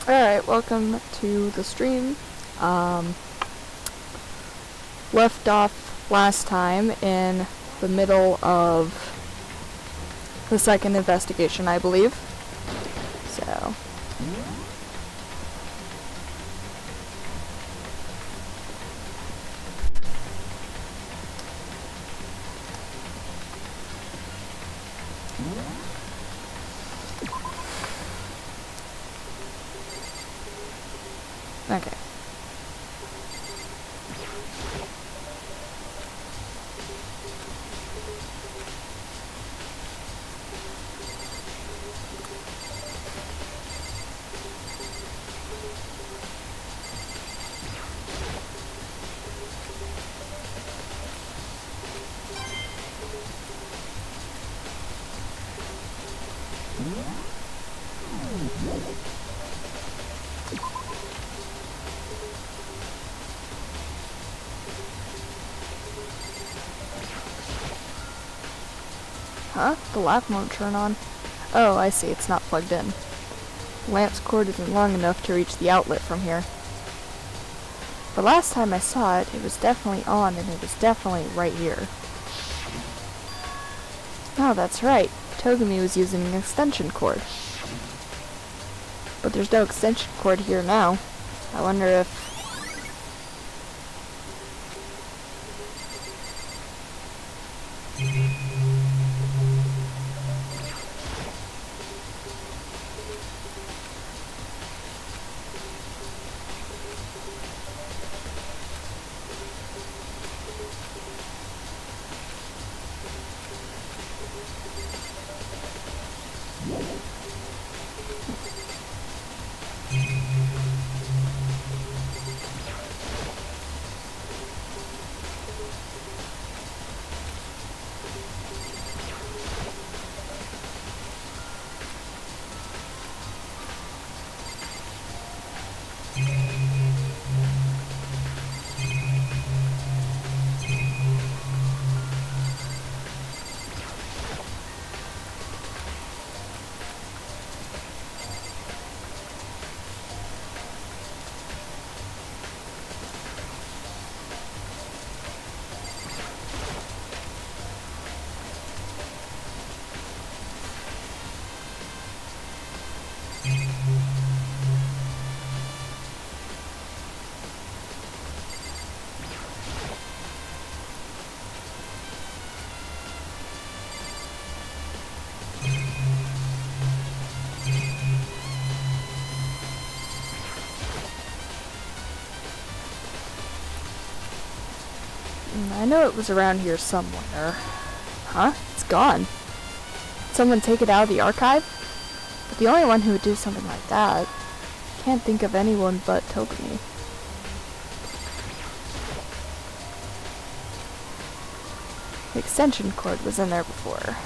Alright, welcome to the stream. Left off last time in the middle of the second investigation, I believe. So. Okay. Huh? The lamp won't turn on. Oh, I see. It's not plugged in. The lamp's cord isn't long enough to reach the outlet from here. But last time I saw it, it was definitely on, and it was definitely right here. Oh, that's right. Togumi was using an extension cord. But there's no extension cord here now. I wonder if... I know it was around here somewhere. Huh? It's gone. Did someone take it out of the archive? But the only one who would do something like that. Can't think of anyone but Togumi. The extension cord was in there before.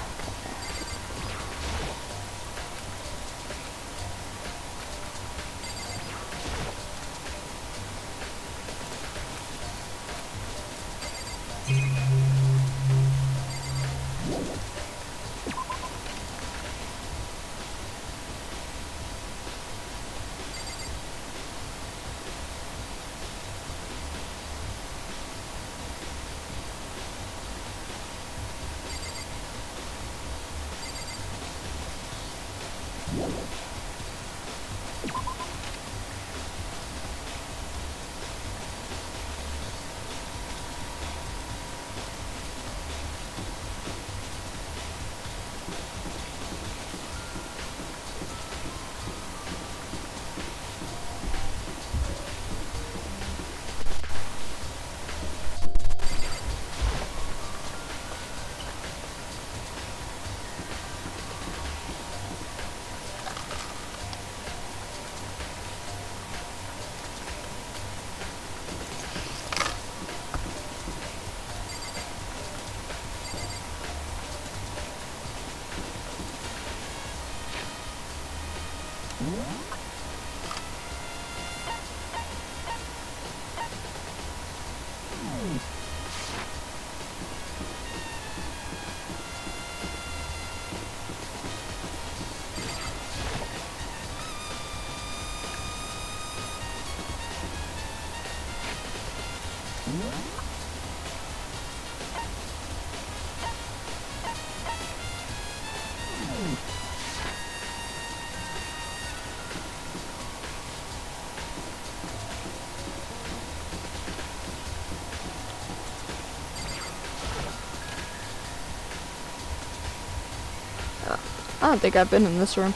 I don't think I've been in this room.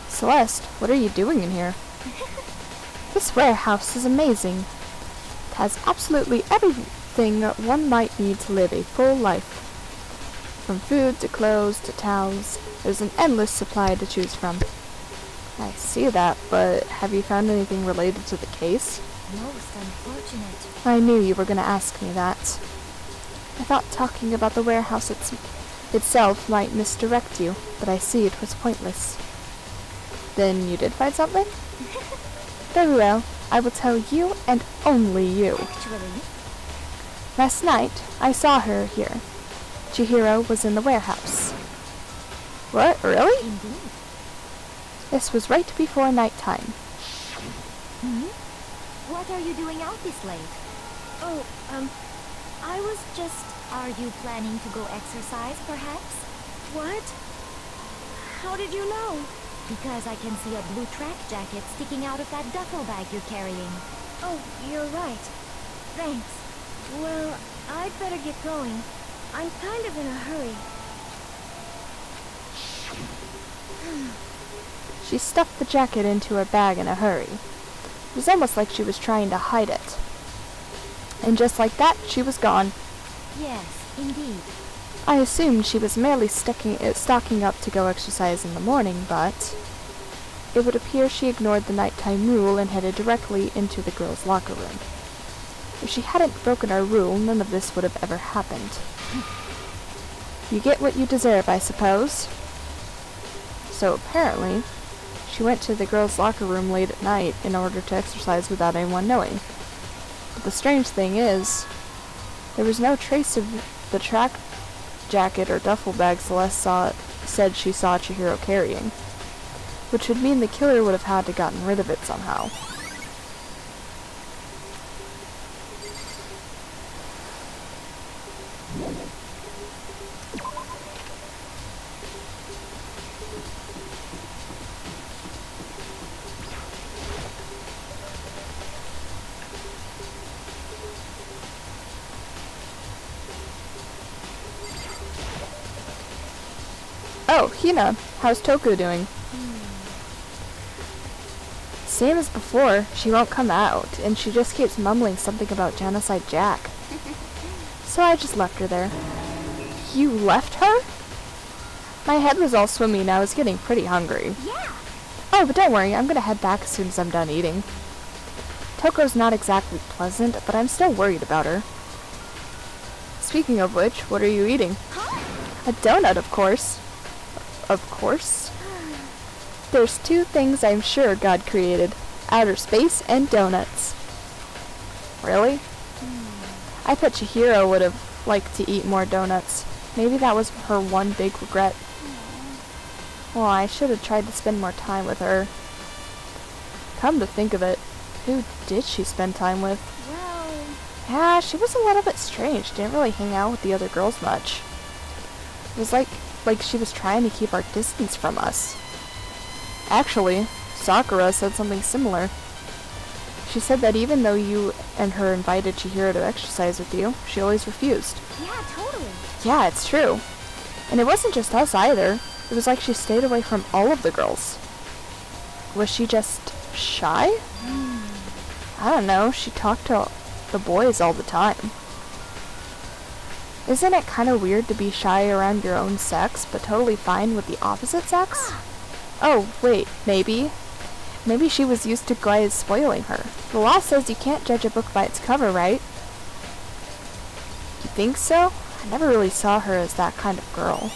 Celeste, what are you doing in here? This warehouse is amazing. It has absolutely everything one might need to live a full life. From food to clothes to towels, there's an endless supply to choose from. I see that, but have you found anything related to the case? Most unfortunate. I knew you were going to ask me that. I thought talking about the warehouse itself might misdirect you, but I see it was pointless. Then you did find something? Very well. I will tell you and only you. Actually, Last night, I saw her here. Chihiro was in the warehouse. What? Really? indeed. This was right before nighttime. What are you doing out this late? Oh, I was just... Are you planning to go exercise, perhaps? What? How did you know? Because I can see a blue track jacket sticking out of that duffel bag you're carrying. Oh, you're right. Thanks. Well, I'd better get going. I'm kind of in a hurry. She stuffed the jacket into her bag in a hurry. It was almost like she was trying to hide it. And just like that, she was gone. Yes, indeed. I assumed she was merely stocking up to go exercise in the morning, but it would appear she ignored the nighttime rule and headed directly into the girls' locker room. If she hadn't broken our rule, none of this would have ever happened. You get what you deserve, I suppose. So apparently, she went to the girls' locker room late at night in order to exercise without anyone knowing. But the strange thing is, there was no trace of the track jacket or duffel bag Celeste said she saw Chihiro carrying, which would mean the killer would have had to gotten rid of it somehow. Oh, Hina, how's Toku doing? Same as before, she won't come out, and she just keeps mumbling something about Genocide Jack. So I just left her there. You left her? My head was all swimmy and I was getting pretty hungry. Yeah. Oh, but don't worry, I'm gonna head back as soon as I'm done eating. Toko's not exactly pleasant, but I'm still worried about her. Speaking of which, what are you eating? Huh? A donut, of course. Of course? There's two things I'm sure God created. Outer space and donuts. Really? I bet Chihiro would have liked to eat more donuts. Maybe that was her one big regret. Well, I should have tried to spend more time with her. Come to think of it, who did she spend time with? Well... Yeah, she was a little bit strange. Didn't really hang out with the other girls much. It was like she was trying to keep our distance from us. Actually, Sakura said something similar. She said that even though you and her invited Chihiro to exercise with you, she always refused. Yeah, totally. Yeah, it's true. And it wasn't just us either. It was like she stayed away from all of the girls. Was she just shy? I don't know. She talked to the boys all the time. Isn't it kind of weird to be shy around your own sex, but totally fine with the opposite sex? Oh, wait, maybe. Maybe she was used to guys spoiling her. The law says you can't judge a book by its cover, right? You think so? I never really saw her as that kind of girl.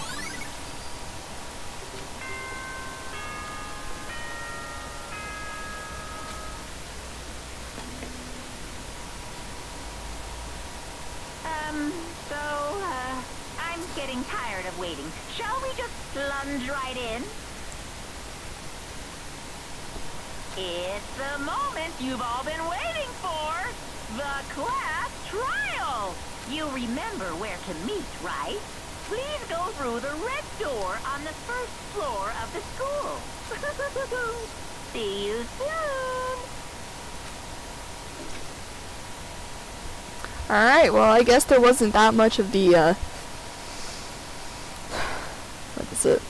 I'm getting tired of waiting. Shall we just plunge right in? It's the moment you've all been waiting for. The class trial. You remember where to meet, right? Please go through the red door on the first floor of the school. See you soon. Alright, well, I guess there wasn't that much of the, what is it?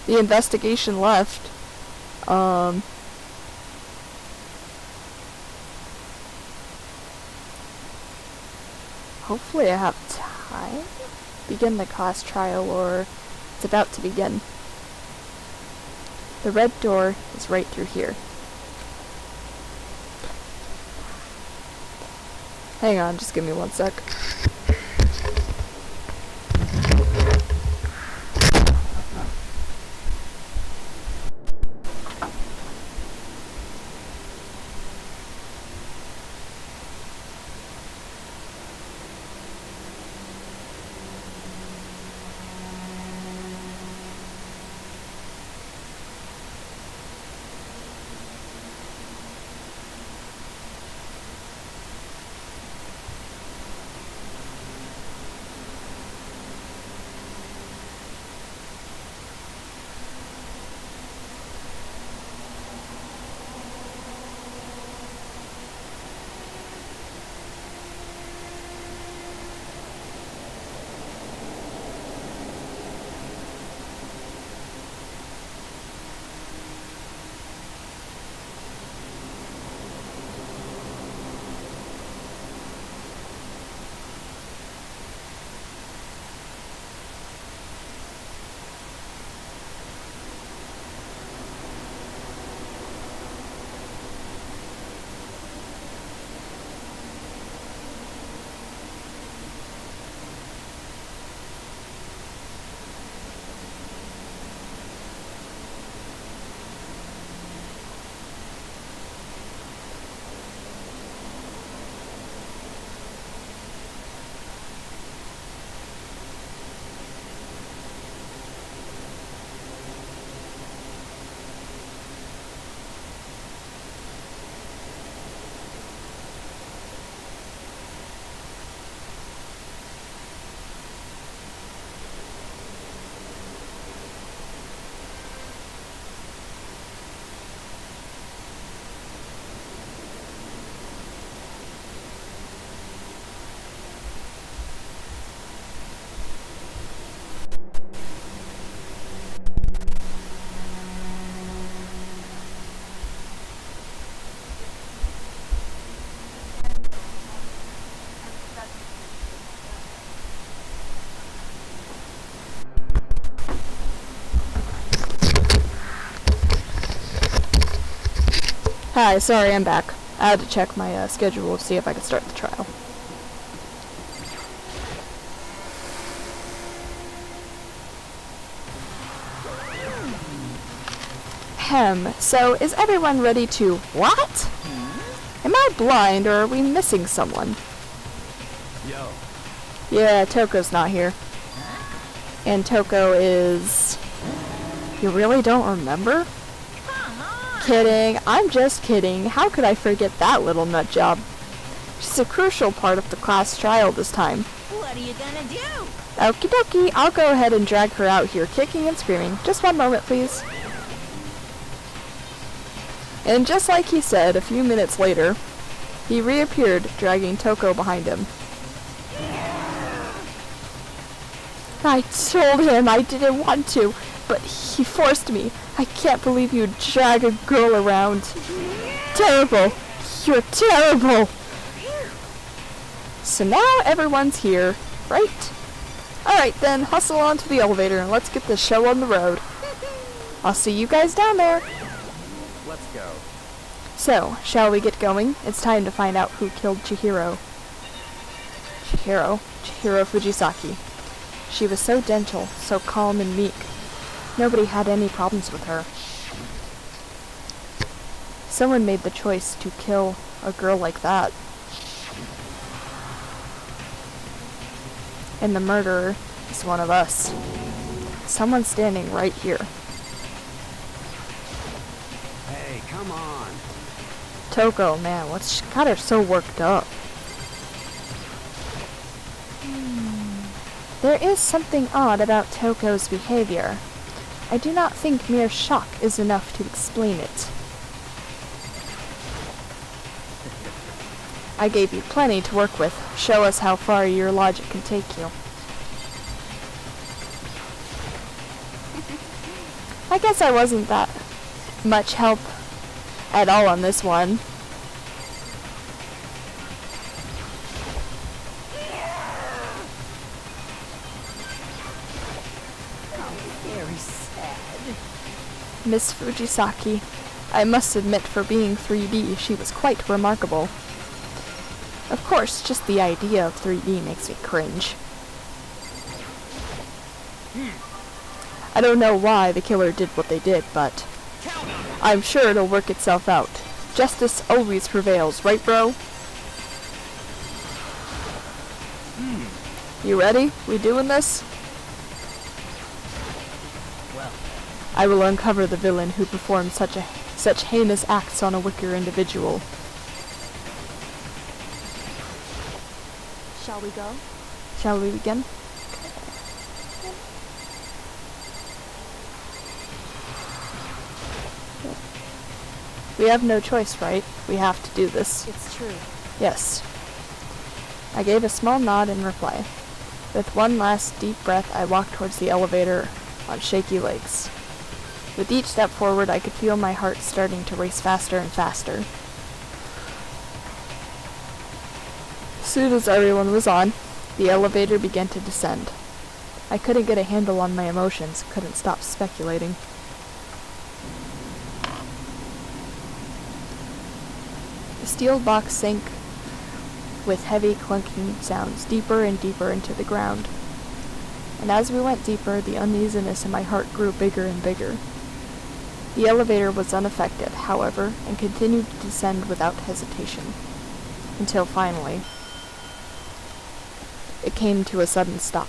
The investigation left. Hopefully I have time to begin the class trial, or it's about to begin. The red door is right through here. Hang on, just give me one sec. Hi, sorry, I'm back. I had to check my schedule to see if I could start the trial. So is everyone ready to... What? Am I blind, or are we missing someone? Yo. Yeah, Toko's not here. And Toko is... You really don't remember? Kidding. I'm just kidding. How could I forget that little nut job? She's a crucial part of the class trial this time. What are you gonna do? Okie dokie. I'll go ahead and drag her out here, kicking and screaming. Just one moment, please. And just like he said, a few minutes later, he reappeared, dragging Toko behind him. I told him I didn't want to, but he forced me. I can't believe you'd drag a girl around. Terrible. You're terrible. So now everyone's here, right? Alright then, hustle onto the elevator and let's get this show on the road. I'll see you guys down there. Let's go. So, shall we get going? It's time to find out who killed Chihiro. Chihiro Fujisaki. She was so gentle, so calm and meek. Nobody had any problems with her. Someone made the choice to kill a girl like that. And the murderer is one of us. Someone standing right here. Come on. Toko, man, what's got her so worked up? There is something odd about Toko's behavior. I do not think mere shock is enough to explain it. I gave you plenty to work with. Show us how far your logic can take you. I guess I wasn't that much help at all on this one. Very sad. Miss Fujisaki, I must admit for being 3D, she was quite remarkable. Of course, just the idea of 3D makes me cringe. I don't know why the killer did what they did, but I'm sure it'll work itself out. Justice always prevails, right, bro? You ready? We doing this? Well, I will uncover the villain who performed such heinous acts on a wicker individual. Shall we go? Shall we begin? We have no choice, right? We have to do this. It's true. Yes. I gave a small nod in reply. With one last deep breath, I walked towards the elevator on shaky legs. With each step forward, I could feel my heart starting to race faster and faster. As soon as everyone was on, the elevator began to descend. I couldn't get a handle on my emotions, couldn't stop speculating. The steel box sank with heavy clunking sounds deeper and deeper into the ground. And as we went deeper, the uneasiness in my heart grew bigger and bigger. The elevator was unaffected, however, and continued to descend without hesitation. Until finally, it came to a sudden stop.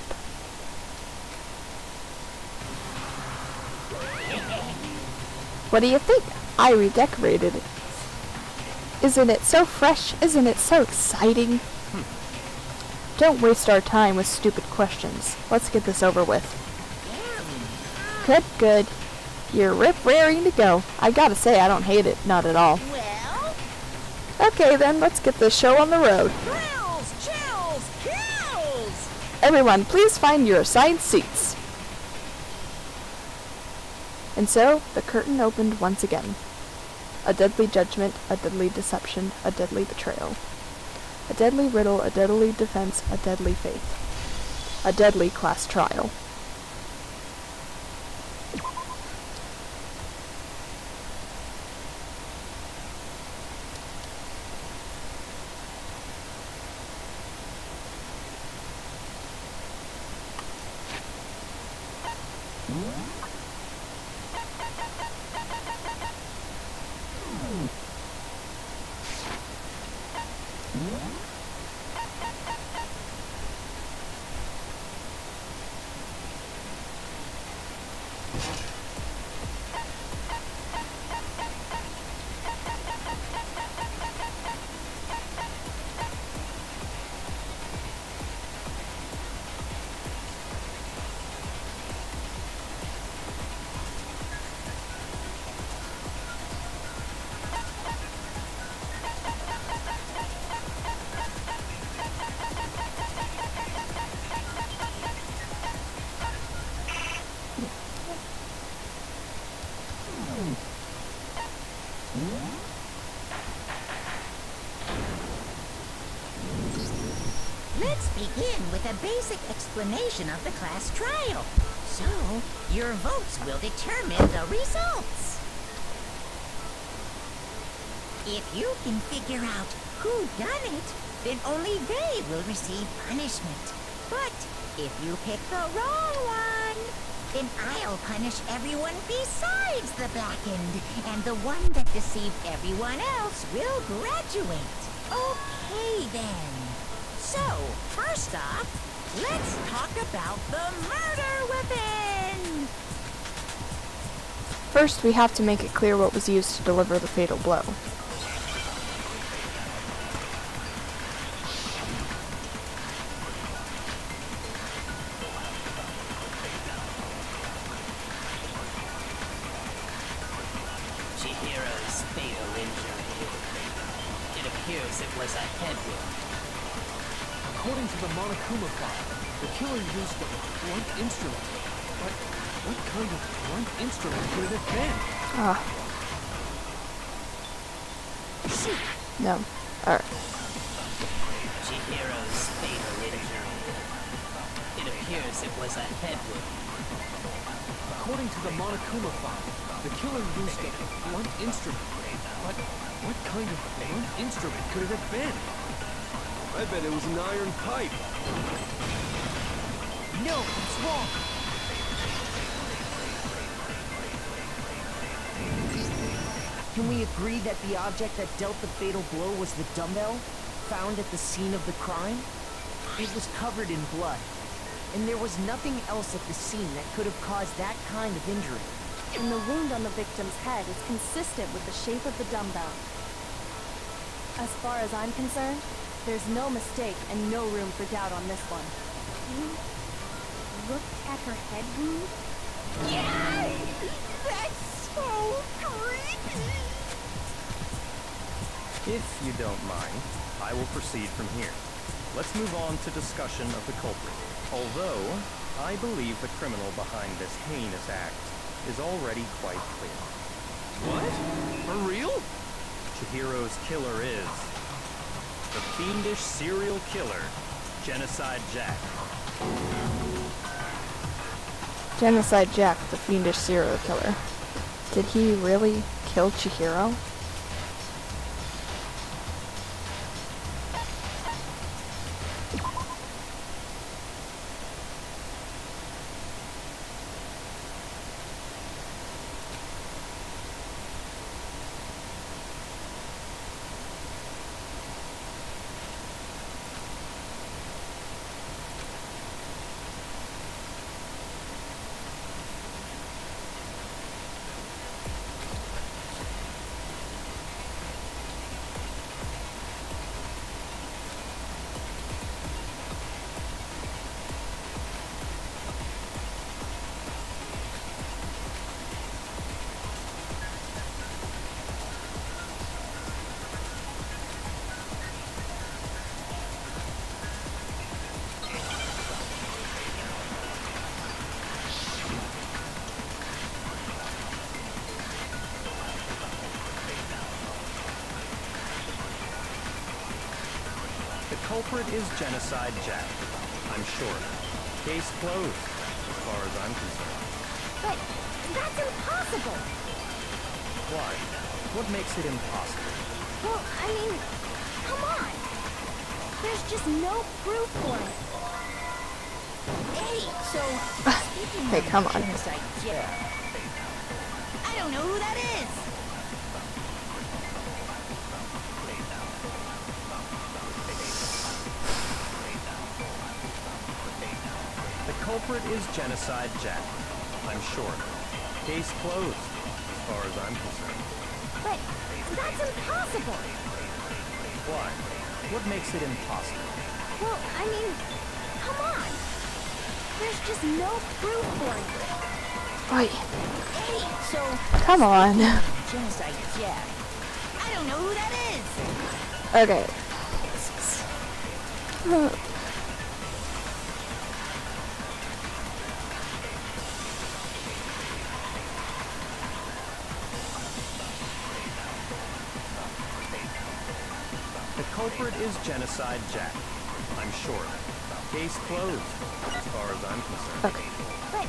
What do you think? I redecorated it. Isn't it so fresh? Isn't it so exciting? Don't waste our time with stupid questions. Let's get this over with. Good, good. You're rip-raring to go. I gotta say, I don't hate it. Not at all. Well, Okay then, let's get this show on the road. thrills, chills, kills! Everyone, please find your assigned seats. And so, the curtain opened once again. A deadly judgment, a deadly deception, a deadly betrayal. A deadly riddle, a deadly defense, a deadly faith. A deadly class trial. Let's begin with a basic explanation of the class trial. So, your votes will determine the results. If you can figure out who done it, then only they will receive punishment. But if you pick the wrong one, then I'll punish everyone besides the blackened, and the one that deceived everyone else will graduate. Okay then. So, first off, let's talk about the murder weapon! First, we have to make it clear what was used to deliver the fatal blow. Chihiro's fatal injury. It appears it was a head wound. According to the Monokuma file, the killer used a blunt instrument. But what kind of blunt instrument could it have been? Ah. No. Alright. Chihiro's fatal injury. It appears it was a head wound. According to the Monokuma file, the killer used a blunt instrument. But what kind of blunt instrument could it have been? I bet it was an iron pipe. No, it's wrong. Can we agree that the object that dealt the fatal blow was the dumbbell found at the scene of the crime? It was covered in blood, and there was nothing else at the scene that could have caused that kind of injury. And the wound on the victim's head is consistent with the shape of the dumbbell. As far as I'm concerned, there's no mistake and no room for doubt on this one. You looked at her head wound? Yes! That's so creepy! If you don't mind, I will proceed from here. Let's move on to discussion of the culprit. Although, I believe the criminal behind this heinous act is already quite clear. What? For real? Chihiro's killer is the fiendish serial killer, Genocide Jack. Genocide Jack, the fiendish serial killer. Did he really kill Chihiro? The culprit is Genocide Jack. I'm sure. Case closed, as far as I'm concerned. But that's impossible! Why? What makes it impossible? Well, I mean, come on! There's just no proof for it. Hey, so... Hey, come on. Genocide Jack. I don't know who that is! The culprit is Genocide Jack. I'm sure. Case closed, as far as I'm concerned. But that's impossible! Why? What makes it impossible? Well, I mean, come on! There's just no proof for it. Oi, Hey, so... come on. Genocide Jack. I don't know who that is! Okay. The culprit is Genocide Jack. I'm sure. Case closed, as far as I'm concerned. Okay. But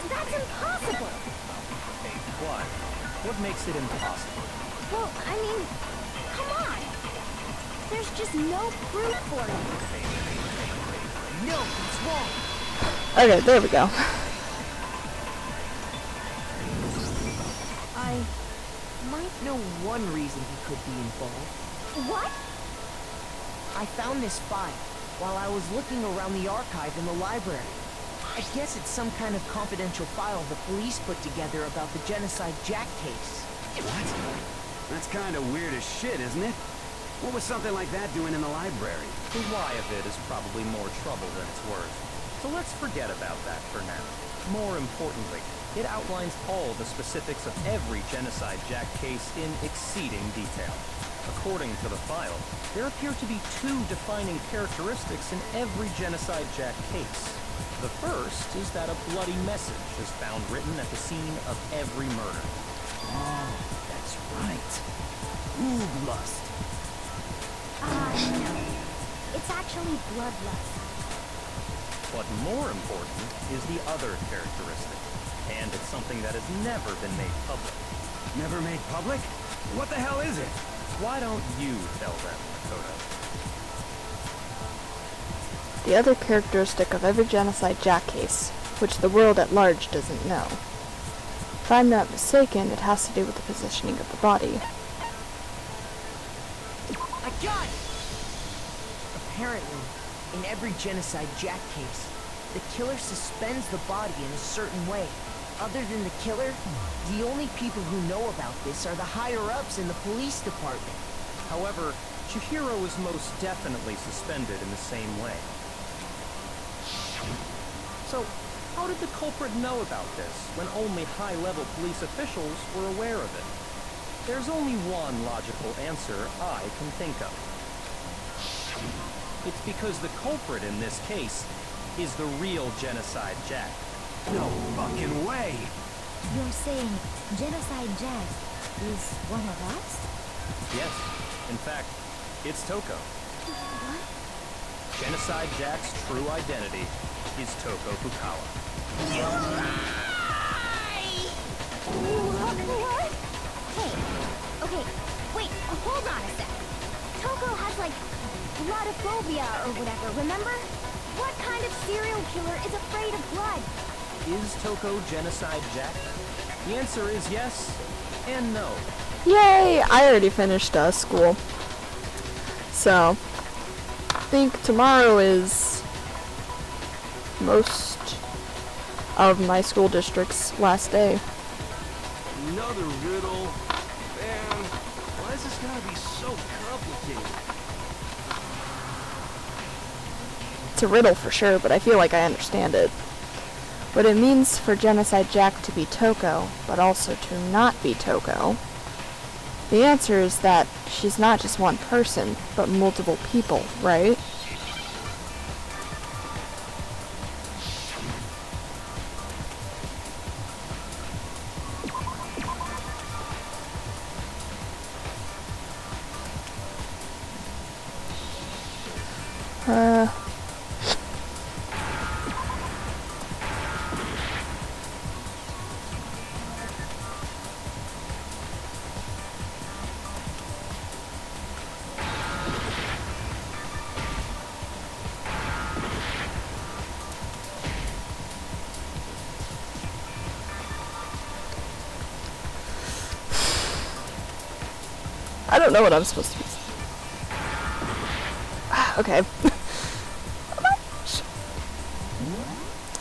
that's impossible! Why? What makes it impossible? Well, I mean, come on! There's just no proof for it. No, it's wrong. Okay, there we go. I might know one reason he could be involved. What? I found this file while I was looking around the archive in the library. I guess it's some kind of confidential file the police put together about the Genocide Jack case. What? That's kind of weird as shit, isn't it? What was something like that doing in the library? The why of it is probably more trouble than it's worth. So let's forget about that for now. More importantly, it outlines all the specifics of every Genocide Jack case in exceeding detail. According to the file, there appear to be two defining characteristics in every Genocide Jack case. The first is that a bloody message is found written at the scene of every murder. Oh, that's right. Ooglust. No. It's actually bloodlust. But more important is the other characteristic, and it's something that has never been made public. Never made public? What the hell is it? Why don't you tell them, Makoto? The other characteristic of every Genocide Jack case, which the world at large doesn't know. If I'm not mistaken, it has to do with the positioning of the body. I got it! Apparently, in every Genocide Jack case, the killer suspends the body in a certain way. Other than the killer, the only people who know about this are the higher-ups in the police department. However, Chihiro is most definitely suspended in the same way. So, how did the culprit know about this when only high-level police officials were aware of it? There's only one logical answer I can think of. It's because the culprit in this case is the real Genocide Jack. No fucking way! You're saying Genocide Jack is one of us? Yes, in fact, it's Toko. What? Genocide Jack's true identity is Toko Fukawa. What? Hey, okay, wait, hold on a sec. Toko has like bloodophobia or whatever, remember? What kind of serial killer is afraid of blood? Is Toko Genocide Jack? The answer is yes and no. Yay! I already finished school. So, I think tomorrow is most of my school district's last day. Another riddle. Man, why is this gonna be so complicated? It's a riddle for sure, but I feel like I understand it. What it means for Genocide Jack to be Toko, but also to not be Toko. The answer is that she's not just one person, but multiple people, right? I don't know what I'm supposed to be. Okay.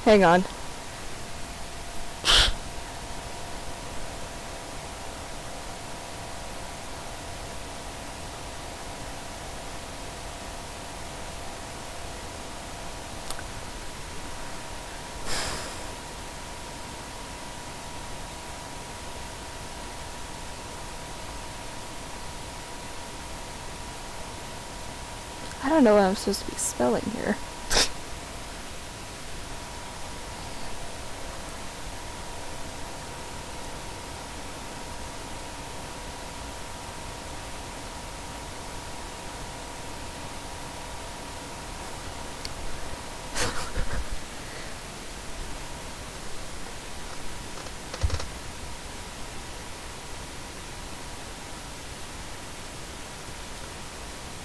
Hang on. I don't know what I'm supposed to be spelling here.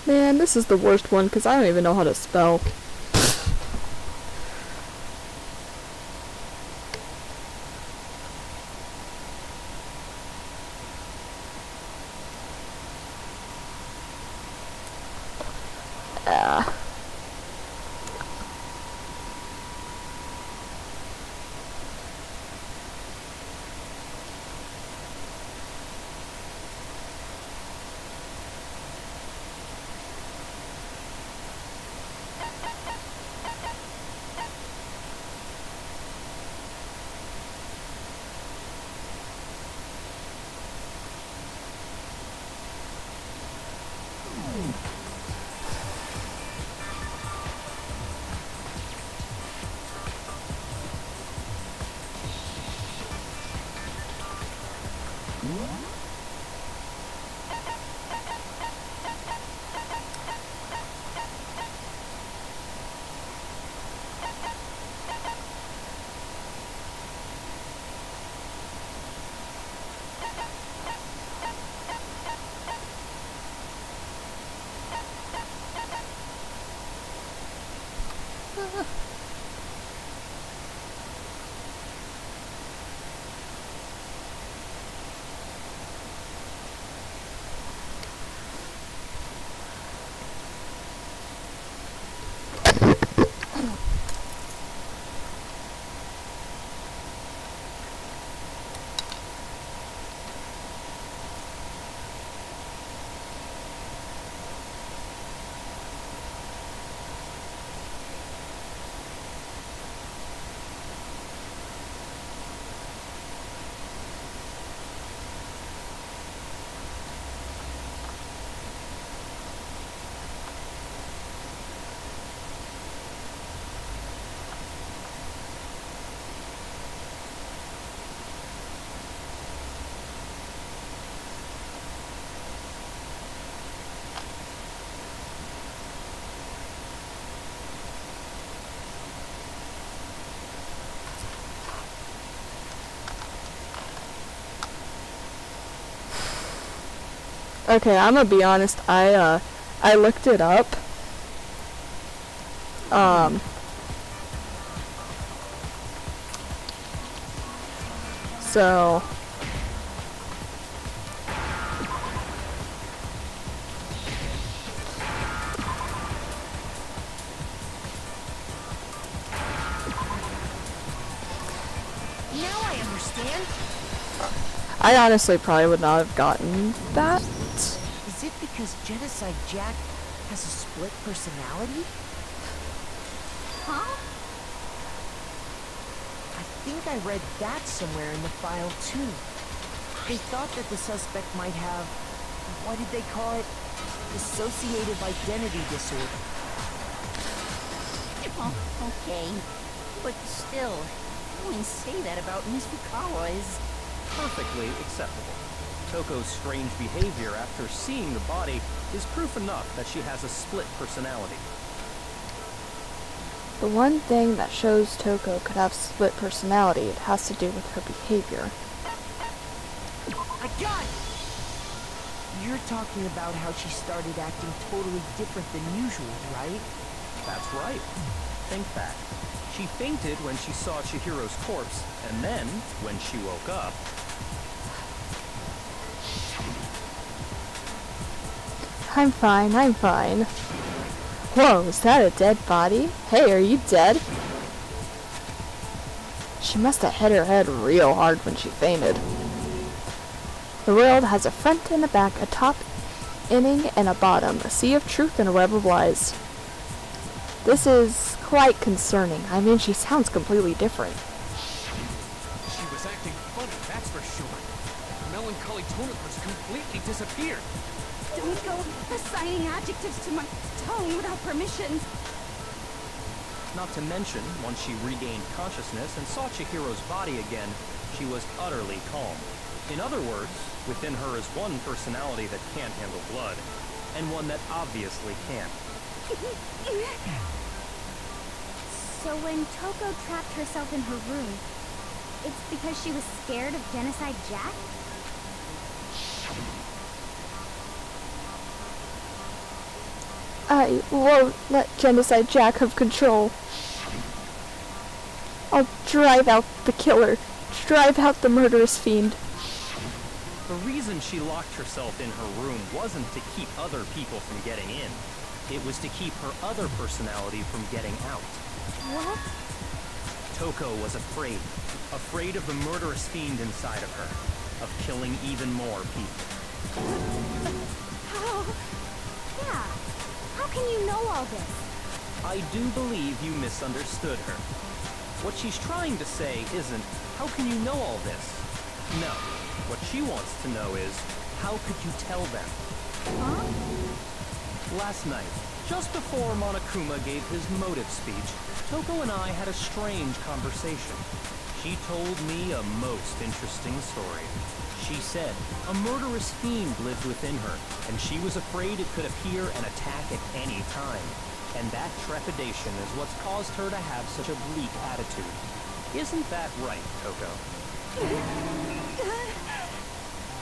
Man, this is the worst one because I don't even know how to spell. Okay, I'm gonna be honest. I looked it up. So Now I understand. I honestly probably would not have gotten that. Is it because Genocide Jack has a split personality? Huh? I think I read that somewhere in the file too. They thought that the suspect might have, what did they call it? Dissociative identity disorder. Oh, okay. But still, going to say that about Miss Fukawa is... Perfectly acceptable. Toko's strange behavior after seeing the body is proof enough that she has a split personality. The one thing that shows Toko could have split personality, it has to do with her behavior. I got it! You're talking about how she started acting totally different than usual, right? That's right. Think back. She fainted when she saw Chihiro's corpse, and then, when she woke up... I'm fine, I'm fine. Whoa, is that a dead body? Hey, are you dead? She must have hit her head real hard when she fainted. The world has a front and a back, a top inning and a bottom, a sea of truth and a web of lies. This is quite concerning. I mean, she sounds completely different. She was acting funny, that's for sure. The melancholy tone of hers completely disappeared. Don't go assigning adjectives to my tone without permission. Not to mention, once she regained consciousness and saw Chihiro's body again, she was utterly calm. In other words, within her is one personality that can't handle blood, and one that obviously can. So when Toko trapped herself in her room, it's because she was scared of Genocide Jack? I won't let Genocide Jack have control. I'll drive out the killer. Drive out the murderous fiend. The reason she locked herself in her room wasn't to keep other people from getting in. It was to keep her other personality from getting out. What? Toko was afraid. Afraid of the murderous fiend inside of her. Of killing even more people. How? Yeah. How can you know all this? I do believe you misunderstood her. What she's trying to say isn't, how can you know all this? No. What she wants to know is, how could you tell them? Huh? Last night, just before Monokuma gave his motive speech, Toko and I had a strange conversation. She told me a most interesting story. She said a murderous fiend lived within her, and she was afraid it could appear and attack at any time. And that trepidation is what's caused her to have such a bleak attitude. Isn't that right, Toko?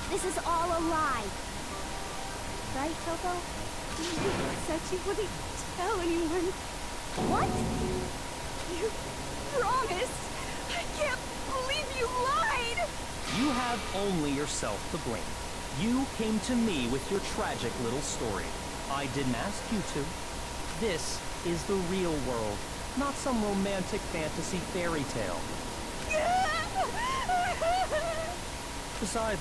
This is all a lie. Right, Toko? You said you wouldn't tell anyone. What? You promised! I can't believe you lied! You have only yourself to blame. You came to me with your tragic little story. I didn't ask you to. This is the real world, not some romantic fantasy fairy tale. Besides,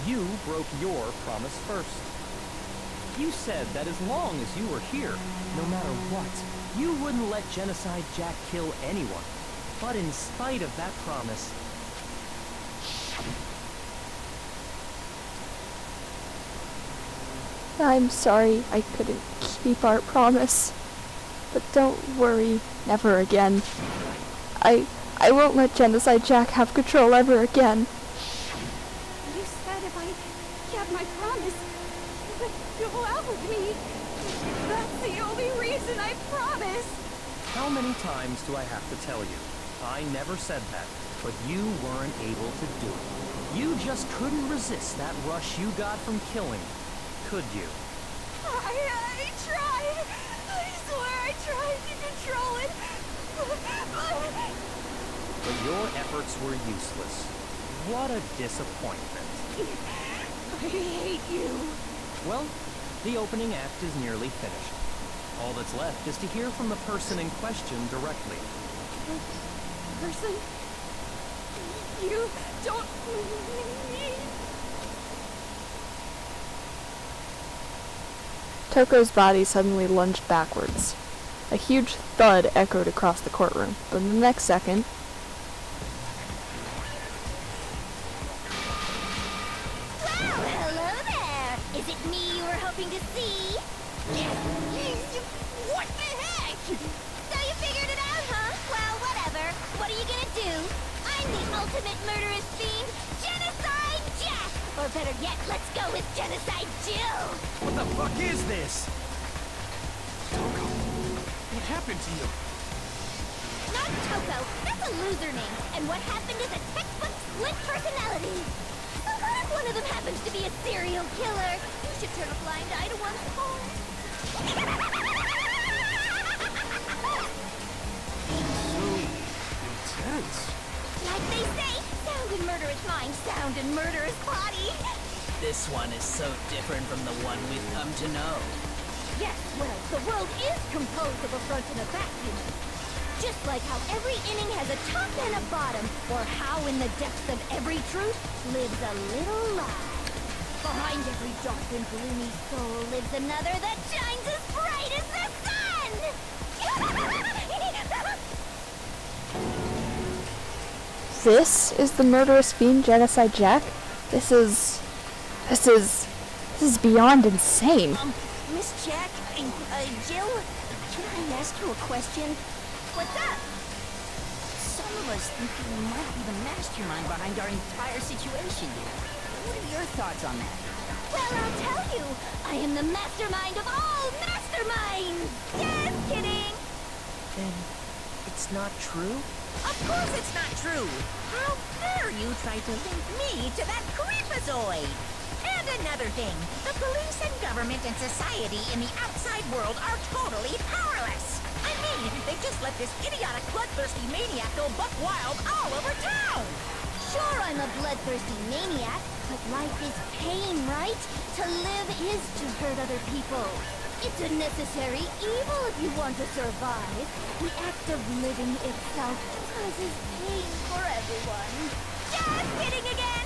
you broke your promise first. You said that as long as you were here, no matter what, you wouldn't let Genocide Jack kill anyone. But in spite of that promise, I'm sorry I couldn't keep our promise. But don't worry, never again. I won't let Genocide Jack have control ever again. You said if I kept my promise, that you'll out with me. That's the only reason I promised. how many times do I have to tell you? I never said that, but you weren't able to do it. You just couldn't resist that rush you got from killing, could you? I tried. I swear I tried to control it. But your efforts were useless. What a disappointment. I hate you. Well, the opening act is nearly finished. All that's left is to hear from the person in question directly. Person? You don't mean... Toko's body suddenly lunged backwards. A huge thud echoed across the courtroom, but the next second, Well, hello there. Is it me you were hoping to see? What the heck? So you figured it out, huh? Well, whatever. What are you gonna do? I'm the ultimate murderous fiend, Genocide Jack! Or better yet, let's go with Genocide Jill! What the fuck is this? Toko, what happened to you? Not Toko, that's a loser name. And what happened is a textbook split personality. So what if one of them happens to be a serial killer? You should turn a blind eye to one's fault. So intense. Like they say, sound in murderous mind, sound in murderous body. This one is so different from the one we've come to know. Yes, well, the world is composed of a front and a back, you know. Just like how every inning has a top and a bottom, or how in the depths of every truth lives a little lie. Behind every dark and gloomy soul lives another that shines as bright as the sun! this is the murderous fiend Genocide Jack? This is beyond insane. Miss Jack, Jill, can I ask you a question? What's up? Some of us think you might be the mastermind behind our entire situation here. What are your thoughts on that? Well, I'll tell you. I am the mastermind of all masterminds! Just kidding! Then it's not true? Of course it's not true! How dare you try to link me to that creepazoid! And another thing, the police and government and society in the outside world are totally powerless! I mean, they just let this idiotic bloodthirsty maniac go buck wild all over town! Sure, I'm a bloodthirsty maniac, but life is pain, right? To live is to hurt other people. It's a necessary evil if you want to survive. The act of living itself causes pain for everyone. Just kidding again!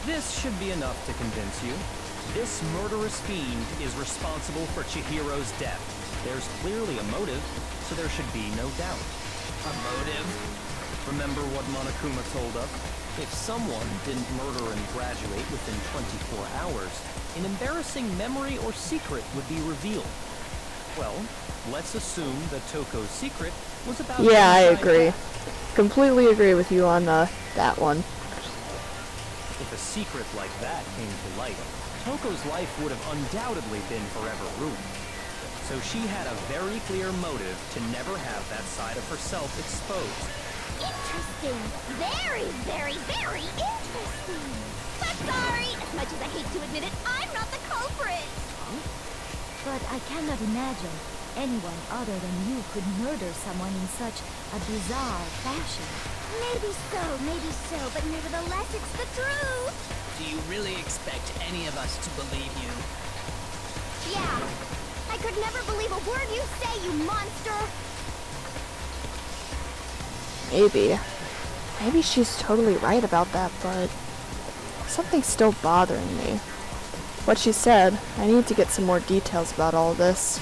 This should be enough to convince you. This murderous fiend is responsible for Chihiro's death. There's clearly a motive, so there should be no doubt. A motive? Remember what Monokuma told us? If someone didn't murder and graduate within 24 hours, an embarrassing memory or secret would be revealed. Well, let's assume that Toko's secret was about... Yeah, I Genocide agree. Jack. Completely agree with you on that one. If a secret like that came to light, Toko's life would have undoubtedly been forever ruined. So she had a very clear motive to never have that side of herself exposed. Interesting. Very, very, very interesting. But sorry, as much as I hate to admit it, I'm not the culprit. But I cannot imagine anyone other than you could murder someone in such a bizarre fashion. Maybe so, but nevertheless, it's the truth. Do you really expect any of us to believe you? Yeah. I could never believe a word you say, you monster. Maybe. Maybe she's totally right about that, but something's still bothering me. What she said, I need to get some more details about all this.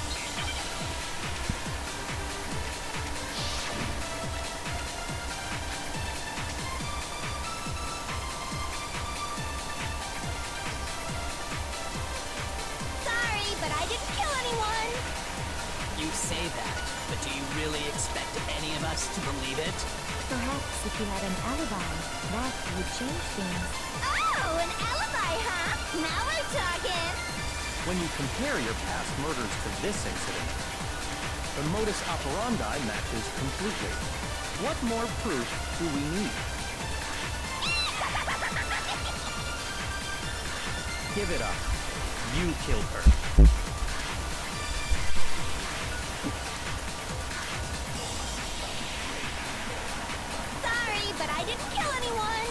Sorry, but I didn't kill anyone. You say that, but do you really expect any of us to believe it? Perhaps if you had an alibi, that would change things. Oh, an alibi, huh? Now we're talking. When you compare your past murders to this incident, the modus operandi matches completely. What more proof do we need? Give it up. You killed her. Sorry, but I didn't kill anyone.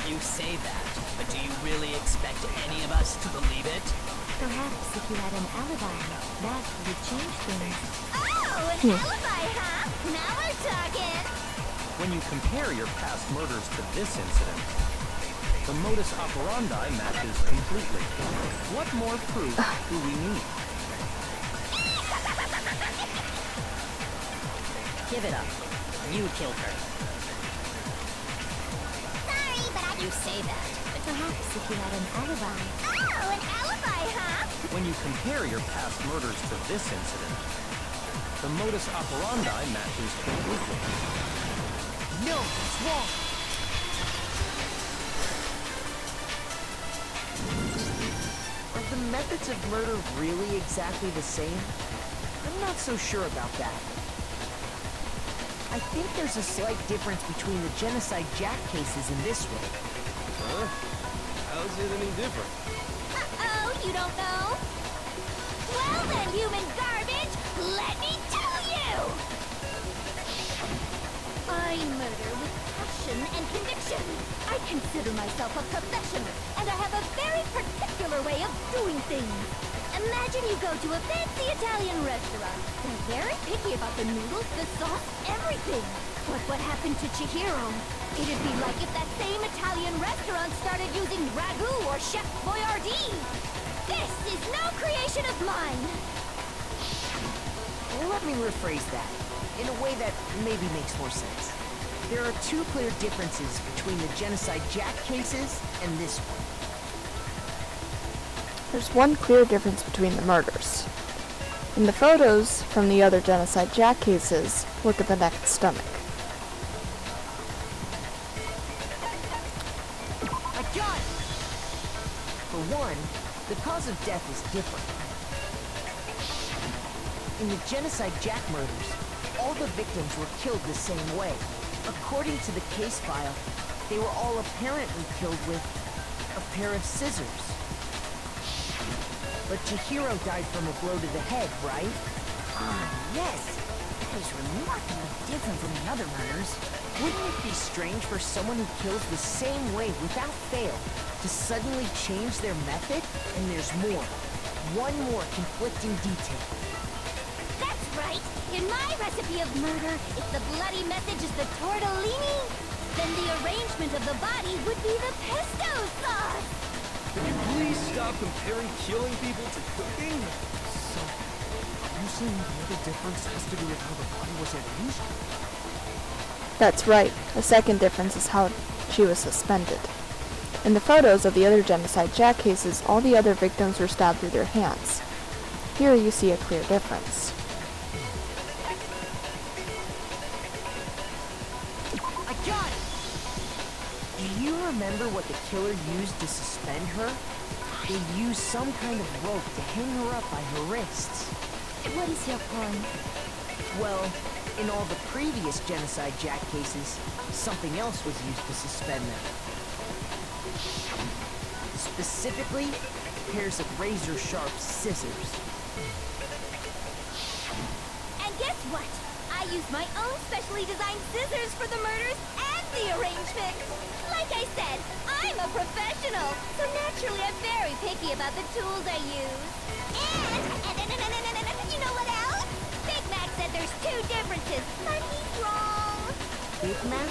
You say that, but do you really expect any of us to believe it? Perhaps if you had an alibi, that would change things. Oh, an alibi, huh? Now we're talking. When you compare your past murders to this incident, the modus operandi matches completely. What more proof do we need? Give it up. You killed her. Sorry, but I... You say that, but Perhaps if you had an alibi. Oh, an alibi, huh? When you compare your past murders to this incident, the modus operandi matches completely. No, it's wrong. Are the methods of murder really exactly the same? I'm not so sure about that. I think there's a slight difference between the Genocide Jack cases in this one. Huh? How's it any different? Uh-oh, you don't know? Well then, human garbage, let me tell you! I murder with passion and conviction. I consider myself a professional, and I have a very particular way of doing things. Imagine you go to a fancy Italian restaurant. They're very picky about the noodles, the sauce, everything. But what happened to Chihiro? It'd be like if that same Italian restaurant started using ragu or Chef Boyardee. This is no creation of mine. Let me rephrase that, in a way that maybe makes more sense. There are two clear differences between the Genocide Jack cases and this one. There's one clear difference between the murders. In the photos from the other Genocide Jack cases, look at the neck and stomach. I got it! For one, the cause of death is different. In the Genocide Jack murders, all the victims were killed the same way. According to the case file, they were all apparently killed with a pair of scissors. But Chihiro died from a blow to the head, right? Ah, yes. That is remarkably different from the other murders. Wouldn't it be strange for someone who kills the same way without fail to suddenly change their method? And there's more. One more conflicting detail. That's right. In my recipe of murder, if the bloody message is the tortellini, then the arrangement of the body would be the pesto sauce. Can you please stop comparing killing people to cooking? So, are you saying the other difference has to do with how the body was arranged? That's right. The second difference is how she was suspended. In the photos of the other Genocide Jack cases, all the other victims were stabbed through their hands. Here you see a clear difference. I got it! Do you remember what the killer used to suspend her? They used some kind of rope to hang her up by her wrists. What is your point? Well, in all the previous Genocide Jack cases, something else was used to suspend them. Specifically, pairs of razor-sharp scissors. And guess what? I used my own specially designed scissors for the murders and the arrangement. Like I said, I'm a professional, so naturally I'm very picky about the tools I use. And you know what else? Big Mac said there's two differences, but he's wrong. Big Mac?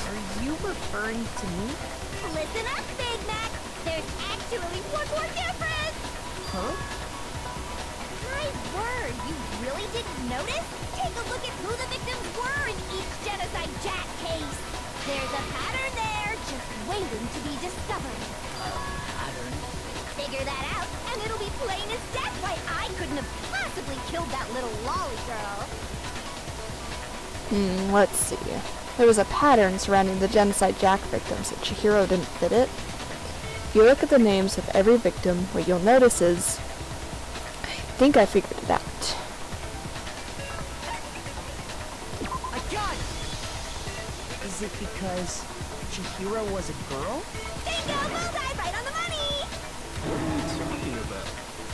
Are you referring to me? Listen up, Big Mac. There's actually one more difference. Huh? My word, you really didn't notice? Take a look at who the victims were in each Genocide Jack case. There's a pattern there, just waiting to be discovered. Pattern? Figure that out, and it'll be plain as death why I couldn't have possibly killed that little lolly girl. Let's see. There was a pattern surrounding the Genocide Jack victims, and Chihiro didn't fit it. If you look at the names of every victim, what you'll notice is... I think I figured it out. I got it! Is it because Chihiro was a girl? Bingo! Bullseye! Right on the money! What are you talking about?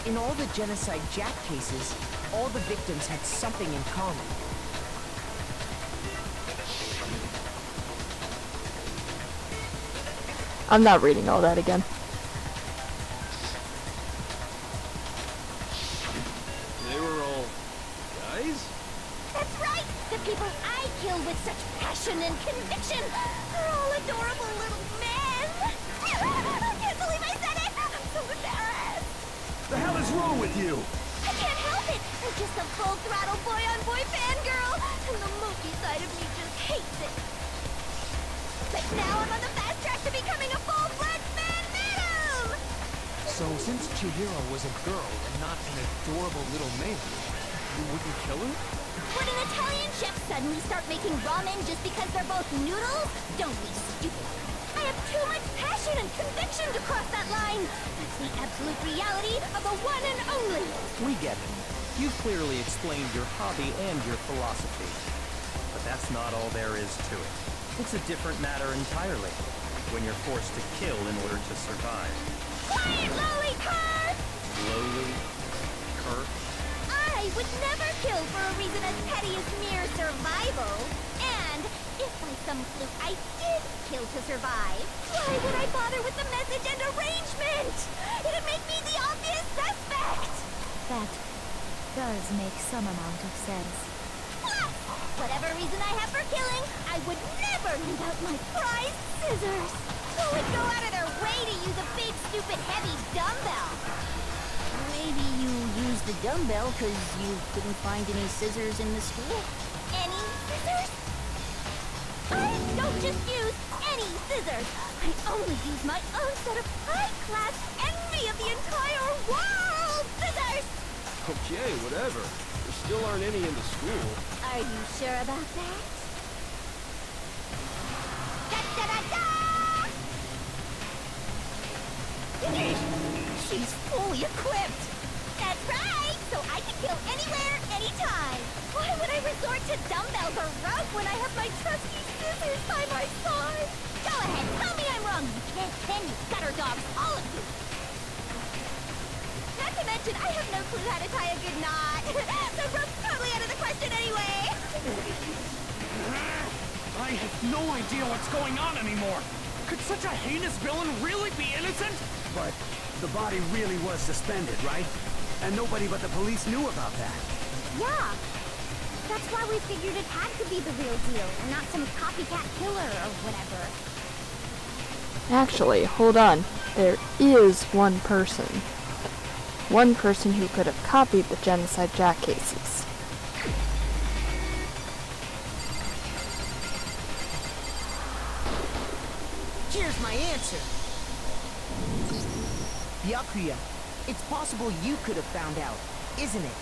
In all the Genocide Jack cases, all the victims had something in common. I'm not reading all that again. They were all guys? That's right! The people I kill with such passion and conviction are all adorable little men! I can't believe I said it! I'm so embarrassed! The hell is wrong with you? I can't help it! I'm just a full-throttle boy-on-boy fangirl, and the movie side of me just hates it. But now I'm on the fast track to becoming a full-fledged man-madam! So since Chihiro was a girl and not an adorable little man, you wouldn't kill her? Would an Italian chef suddenly start making ramen just because they're both noodles? Don't be stupid. I have too much passion and conviction to cross that line. That's the absolute reality of the one and only. We get it. You've clearly explained your hobby and your philosophy. But that's not all there is to it. It's a different matter entirely, when you're forced to kill in order to survive. Quiet, lowly cur! Lowly? Cur? I would never kill for a reason as petty as mere survival. And if by some fluke I did kill to survive, why would I bother with the message and arrangement? It'd make me the obvious suspect! That does make some amount of sense. Plus, whatever reason I have for killing, I would never leave out my prized scissors. Who would go out of their way to use a big, stupid, heavy dumbbell? Maybe you used the dumbbell because you couldn't find any scissors in the school? Any scissors? I don't just use any scissors. I only use my own set of high-class envy of the entire world scissors! Okay, whatever. There still aren't any in the school. Are you sure about that? Da-da-da-da! She's fully equipped! That's right! So I can kill anywhere, anytime! Why would I resort to dumbbells or rope when I have my trusty scissors by my side? Go ahead, tell me I'm wrong, you can't pen, you gutter dogs, all of you! Not to mention, I have no clue how to tie a good knot. So rope's totally out of the question anyway. I have no idea what's going on anymore. Could such a heinous villain really be innocent? But the body really was suspended, right? And nobody but the police knew about that. Yeah. That's why we figured it had to be the real deal, and not some copycat killer or whatever. Actually, hold on. There is one person. One person who could have copied the Genocide Jack cases. Here's my answer. Byakuya, it's possible you could have found out, isn't it?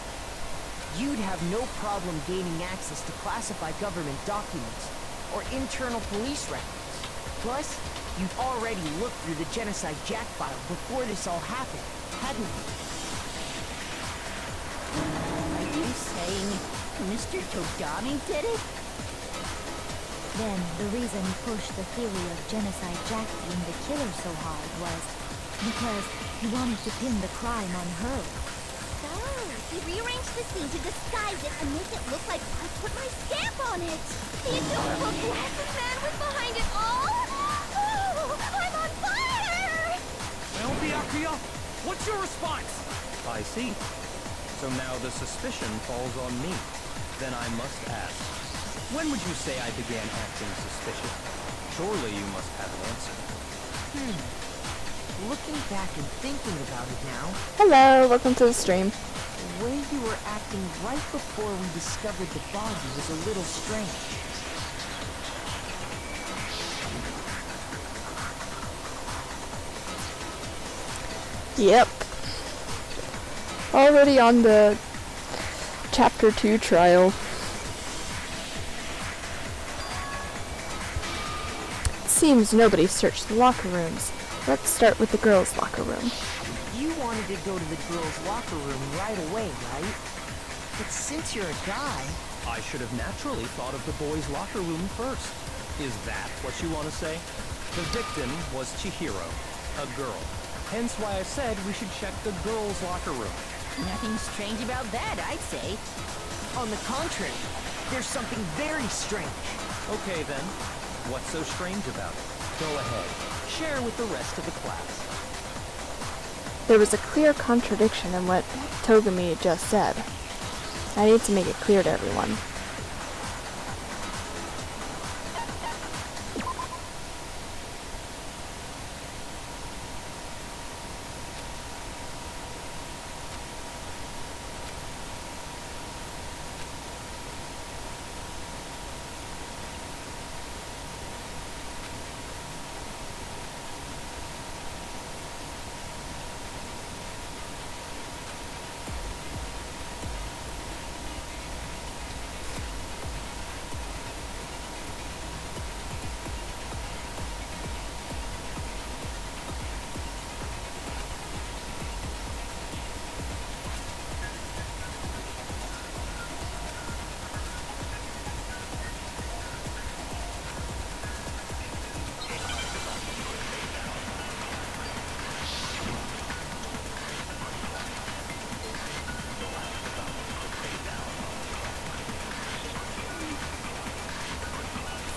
You'd have no problem gaining access to classified government documents or internal police records. Plus, you'd already looked through the Genocide Jack file before this all happened, hadn't you? Are you saying Mr. Togami did it? Then the reason he pushed the theory of Genocide Jack being the killer so hard was because he wanted to pin the crime on her. So, He rearranged the scene to disguise it and make it look like I put my stamp on it. The adorable glasses man was behind it all. Oh, I'm on fire! Well, Byakuya, what's your response? I see. So now the suspicion falls on me. Then I must ask, when would you say I began acting suspicious? Surely you must have an answer. Looking back and thinking about it now, Hello, welcome to the stream. the way you were acting right before we discovered the body was a little strange. Yep. Already on the Chapter 2 trial. Seems nobody searched the locker rooms. Let's start with the girls' locker room. You wanted to go to the girls' locker room right away, right? But since you're a guy, I should have naturally thought of the boys' locker room first. Is that what you want to say? The victim was Chihiro, a girl. Hence why I said we should check the girls' locker room. Nothing strange about that, I'd say. on the contrary, there's something very strange. Okay then, what's so strange about it? Go ahead, share with the rest of the class. There was a clear contradiction in what Togami just said. I need to make it clear to everyone.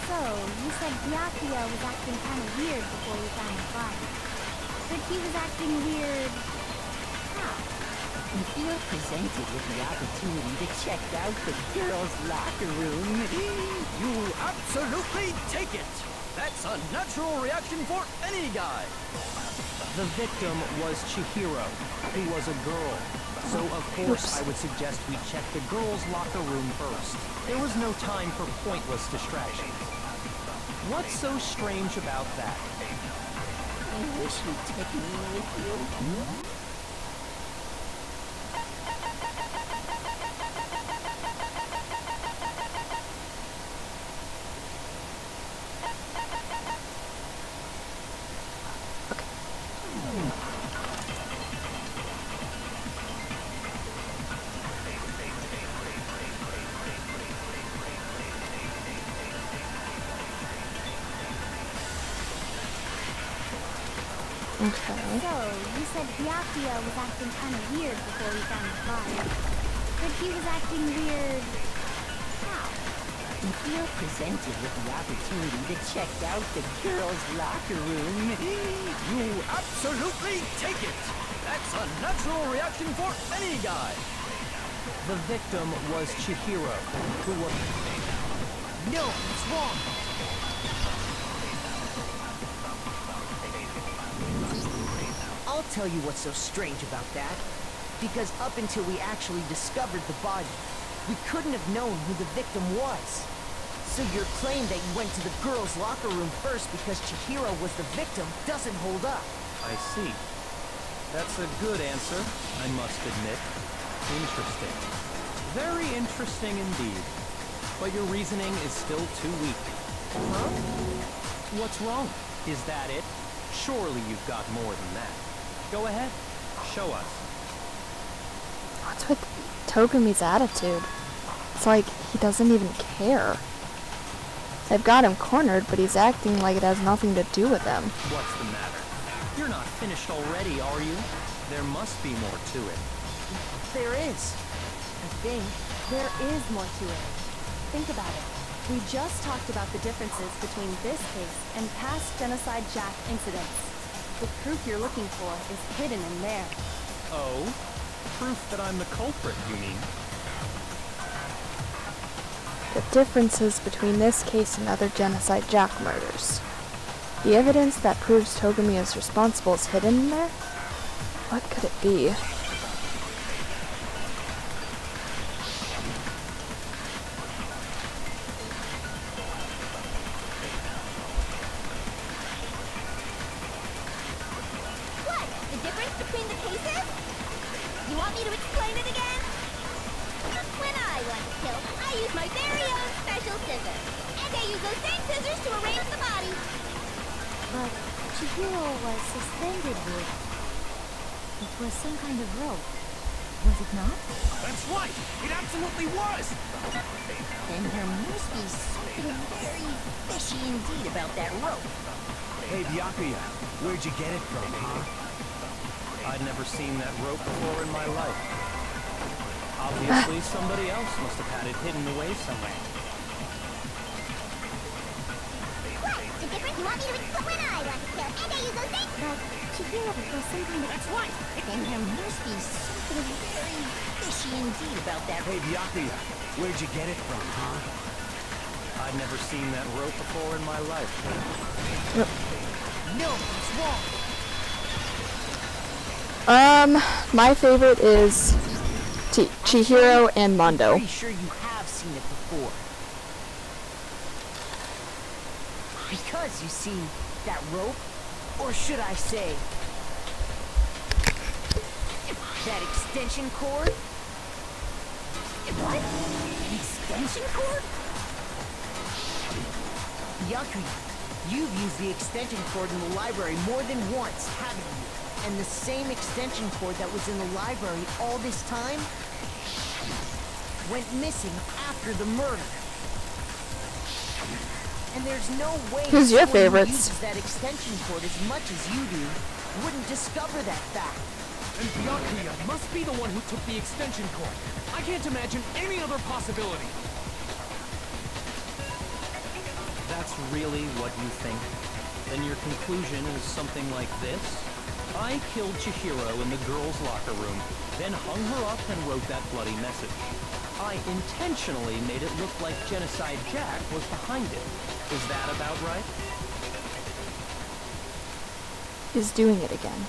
So, you said Byakuya was acting kind of weird before you found the body. But he was acting weird... how? If you're presented with the opportunity to check out the girls' locker room, You absolutely take it! That's a natural reaction for any guy! The victim was Chihiro, who was a girl. So of course I would suggest we check the girls' locker room first. There was no time for pointless distractions. What's so strange about that? I wish you'd take me with you. Okay. So, you said Byakuya was acting kind of weird before we found the body. But he was acting weird... how? If you're presented with the opportunity to check out the girls' locker room, You absolutely take it! That's a natural reaction for any guy! The victim was Chihiro, who was... No, it's wrong. I'll tell you what's so strange about that. Because up until we actually discovered the body, we couldn't have known who the victim was. So your claim that you went to the girls' locker room first because Chihiro was the victim doesn't hold up. I see. That's a good answer, I must admit. Interesting. Very interesting indeed. But your reasoning is still too weak. Huh? What's wrong? Is that it? Surely you've got more than that. Go ahead. Show us. What's with Togami's attitude? It's like he doesn't even care. They've got him cornered, but he's acting like it has nothing to do with them. What's the matter? You're not finished already, are you? There must be more to it. There is. I think. There is more to it. Think about it. We just talked about the differences between this case and past Genocide Jack incidents. The proof you're looking for is hidden in there. Oh? Proof that I'm the culprit, you mean? The differences between this case and other Genocide Jack murders. The evidence that proves Togami is responsible is hidden in there? What could it be? What? The difference between the cases? You want me to explain it again? When I want to kill, I use my very own special scissors. And I use those same scissors to arrange the body. But Chihiro was suspended with... It was some kind of rope. Was it not? That's right! It absolutely was! Then there must be something very fishy indeed about that rope. Hey, Byakuya, where'd you get it from, huh? I'd never seen that rope before in my life. Obviously, somebody else must have had it hidden away somewhere. What? The difference? You want me to explain when I want to kill, and I use those things? But Chihiro was some kind of... That's right. Then there must be something very fishy indeed about that rope. Hey, Byakuya, where'd you get it from, huh? I'd never seen that rope before in my life. No, it's wrong. My favorite is Chihiro and Mondo. Pretty sure you have seen it before. Because, you see, that rope, or should I say, that extension cord? What? An extension cord? Byakuya, you've used the extension cord in the library more than once, haven't you? And the same extension cord that was in the library all this time went missing after the murder. And there's no way Who's your someone who favorites? uses that extension cord as much as you do wouldn't discover that fact. And Byakuya must be the one who took the extension cord. I can't imagine any other possibility. That's really what you think? Then your conclusion is something like this? I killed Chihiro in the girls' locker room, then hung her up and wrote that bloody message. I intentionally made it look like Genocide Jack was behind it. Is that about right? He's doing it again.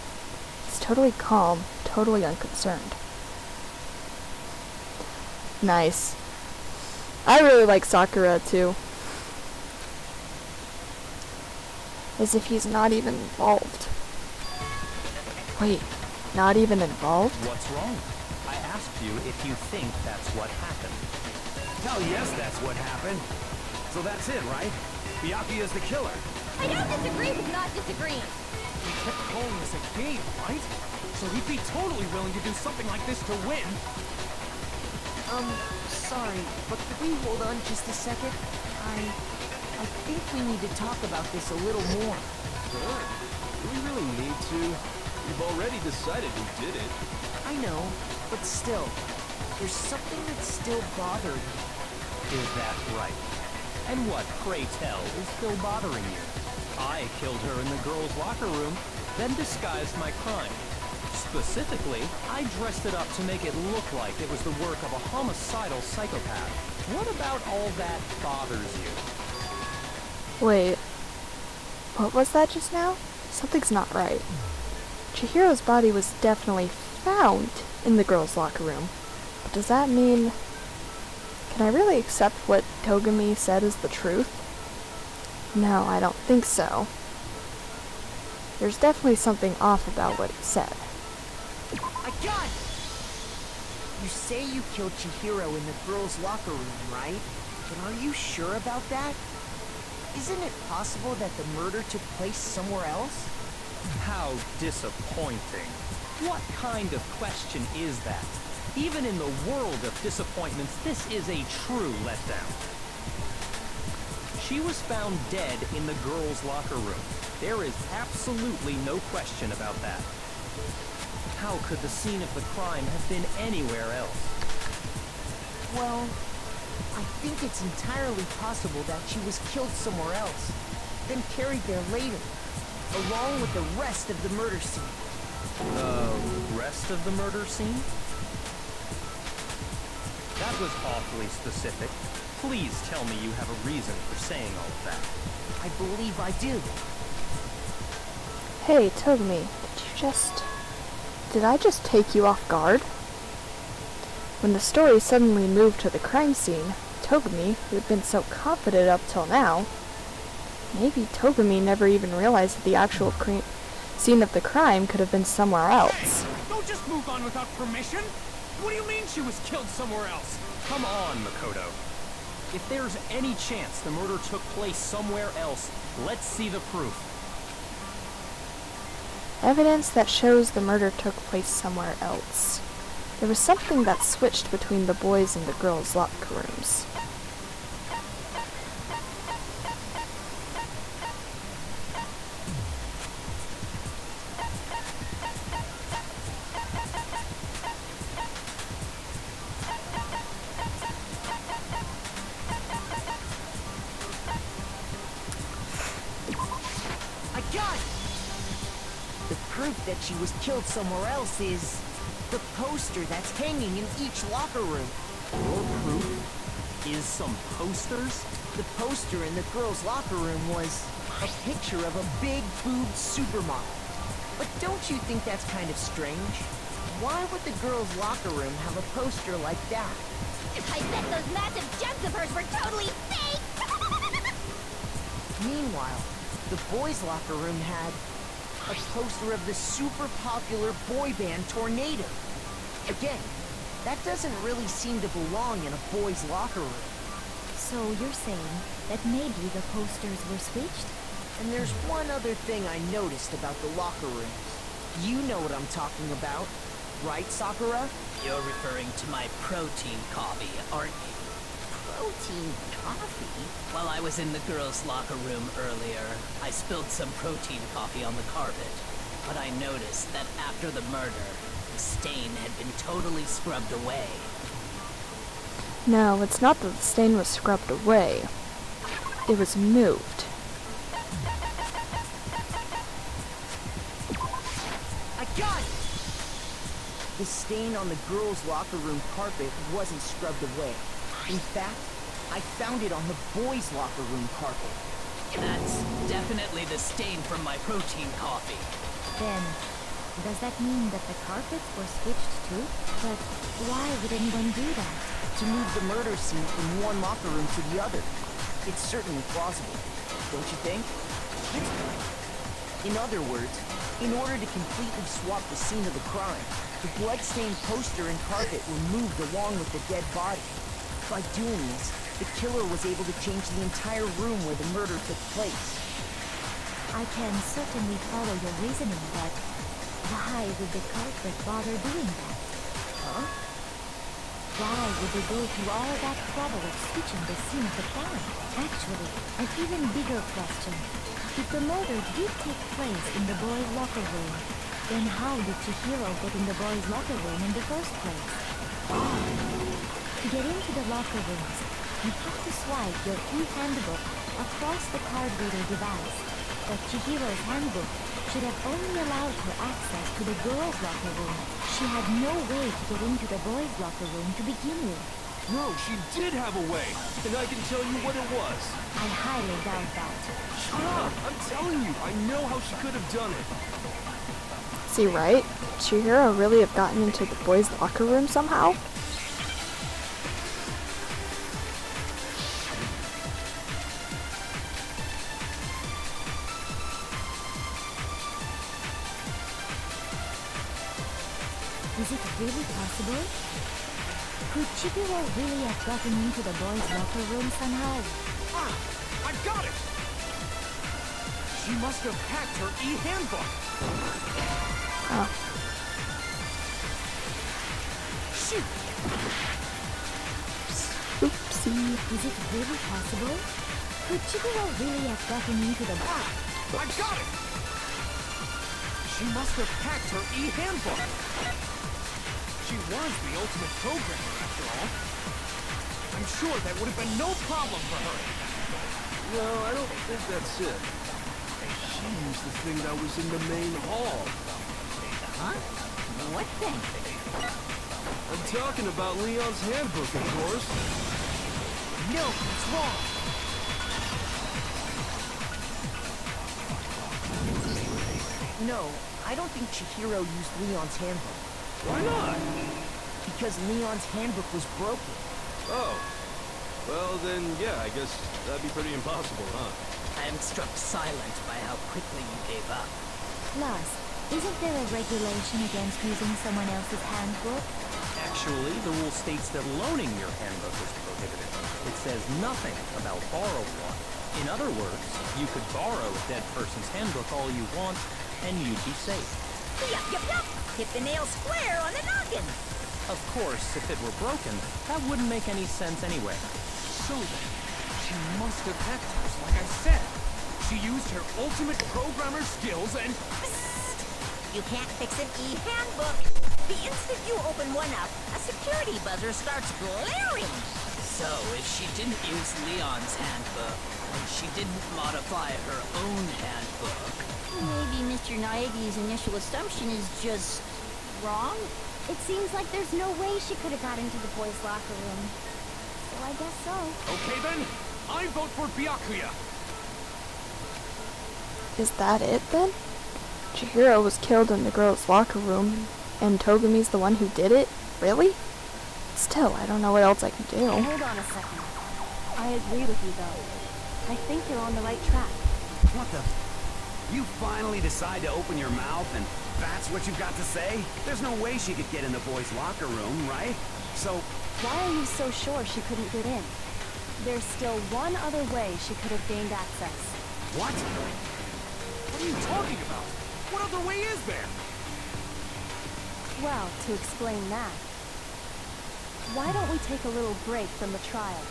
He's totally calm, totally unconcerned. Nice. I really like Sakura too. As if he's not even involved. Wait, not even involved? What's wrong? I asked you if you think that's what happened. Hell yes, that's what happened. So that's it, right? Byakuya's the killer. I don't disagree with not disagreeing. He kept calling this a game, right? So he'd be totally willing to do something like this to win. Sorry, but could we hold on just a second? I think we need to talk about this a little more. Sure. Do we really need to? We've already decided who did it. I know, but still, there's something that's still bothering me. Is that right? And what, pray tell, is still bothering you? I killed her in the girls' locker room, then disguised my crime. Specifically, I dressed it up to make it look like it was the work of a homicidal psychopath. What about all that bothers you? Wait. What was that just now? Something's not right. Chihiro's body was definitely found in the girls' locker room. But does that mean... Can I really accept what Togami said is the truth? No, I don't think so. There's definitely something off about what he said. I got it! You say you killed Chihiro in the girls' locker room, right? But are you sure about that? Isn't it possible that the murder took place somewhere else? How disappointing. What kind of question is that? Even in the world of disappointments, this is a true letdown. She was found dead in the girls' locker room. There is absolutely no question about that. How could the scene of the crime have been anywhere else? Well, I think it's entirely possible that she was killed somewhere else, then carried there later, along with the rest of the murder scene. The rest of the murder scene? That was awfully specific. Please tell me you have a reason for saying all of that. I believe I do. Hey, Togami, did I just take you off guard? When the story suddenly moved to the crime scene, Togami, who had been so confident up till now, maybe Togami never even realized that the actual scene of the crime could have been somewhere else. Don't just move on without permission! What do you mean she was killed somewhere else? Come on, Makoto. If there's any chance the murder took place somewhere else, let's see the proof. Evidence that shows the murder took place somewhere else. There was something that switched between the boys' and the girls' locker rooms. I got it! The proof that she was killed somewhere else is the poster that's hanging in each locker room. Your proof is some posters? The poster in the girls' locker room was a picture of a big boobed supermodel. But don't you think that's kind of strange? Why would the girls' locker room have a poster like that? I bet those massive jugs of hers were totally fake! Meanwhile, the boys' locker room had a poster of the super popular boy band Tornado. Again, that doesn't really seem to belong in a boys' locker room. So you're saying that maybe the posters were switched? And there's one other thing I noticed about the locker rooms. You know what I'm talking about, right, Sakura? You're referring to my protein coffee, aren't you? Protein coffee? While I was in the girls' locker room earlier, I spilled some protein coffee on the carpet. But I noticed that after the murder, the stain had been totally scrubbed away. No, it's not that the stain was scrubbed away. It was moved. I got it! The stain on the girls' locker room carpet wasn't scrubbed away. In fact, I found it on the boys' locker room carpet. That's definitely the stain from my protein coffee. Then, does that mean that the carpets were switched too? But why would anyone do that? To move the murder scene from one locker room to the other. It's certainly plausible, don't you think? In other words, in order to completely swap the scene of the crime, the blood-stained poster and carpet were moved along with the dead body. By doing this, the killer was able to change the entire room where the murder took place. I can certainly follow your reasoning, but why would the culprit bother doing that? Huh? Why would they go through all that trouble of switching the scene of the crime? Actually, an even bigger question. If the murder did take place in the boys' locker room, then how did Chihiro get in the boys' locker room in the first place? To get into the locker rooms, you have to swipe your e-handbook across the card reader device. But Chihiro's handbook should have only allowed her access to the girls' locker room. She had no way to get into the boys' locker room to begin with. No, she did have a way, and I can tell you what it was. I highly doubt that. Shut up! I'm telling you, I know how she could have done it. See, right? Chihiro really have gotten into the boys' locker room somehow? Is it really possible? Could Chihiro really have gotten into the boys' locker room somehow? Ah! I got it! She must have hacked her e-handbook! Oh. Shoot! Oopsie. Is it really possible? Could Chihiro really have gotten into the... I got it! She must have hacked her e-handbook. She was the ultimate programmer, after all. I'm sure that would have been no problem for her. No, I don't think that's it. She used the thing that was in the main hall. Huh? What thing? I'm talking about Leon's handbook, of course. No, it's wrong. No, I don't think Chihiro used Leon's handbook. Why not? Because Leon's handbook was broken. Oh. Well, then, yeah, I guess that'd be pretty impossible, huh? I am struck silent by how quickly you gave up. Plus, isn't there a regulation against using someone else's handbook? Actually, the rule states that loaning your handbook is prohibited. It says nothing about borrowing one. In other words, you could borrow a dead person's handbook all you want, and you'd be safe. Yup, yup, yup! Hit the nail square on the noggin! Of course, if it were broken, that wouldn't make any sense anyway. So then, she must have hacked us, like I said. She used her ultimate programmer skills and... Psst! You can't fix an e-handbook. The instant you open one up, a security buzzer starts blaring. So, if she didn't use Leon's handbook, and she didn't modify her own handbook... Maybe Mr. Naegi's initial assumption is just wrong? It seems like there's no way she could have got into the boys' locker room. So I guess so. Okay then, I vote for Byakuya. Is that it then? Chihiro was killed in the girls' locker room, and Togumi's the one who did it? Really? Still, I don't know what else I can do. Hold on a second. I agree with you, though. I think you're on the right track. What the? You finally decide to open your mouth and that's what you've got to say? There's no way she could get in the boys' locker room, right? So... Why are you so sure she couldn't get in? There's still one other way she could have gained access. What? What are you talking about? What other way is there? Well, to explain that, why don't we take a little break from the trial?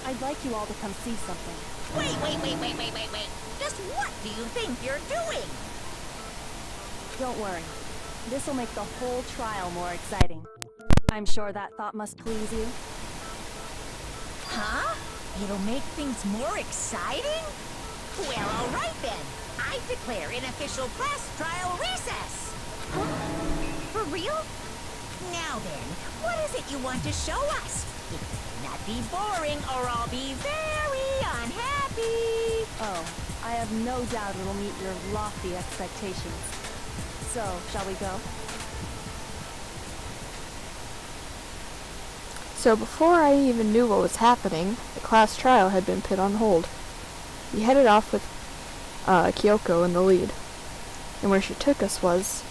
I'd like you all to come see something. Wait. Just what do you think you're doing? Don't worry. This'll make the whole trial more exciting. I'm sure that thought must please you. Huh? It'll make things more exciting? Well, all right then. I declare an official class trial recess. Huh? For real? Now then, what is it you want to show us? It cannot be boring or I'll be very unhappy. Oh, I have no doubt it'll meet your lofty expectations. So, shall we go? So before I even knew what was happening, the class trial had been put on hold. We headed off with Kyoko in the lead, and where she took us was...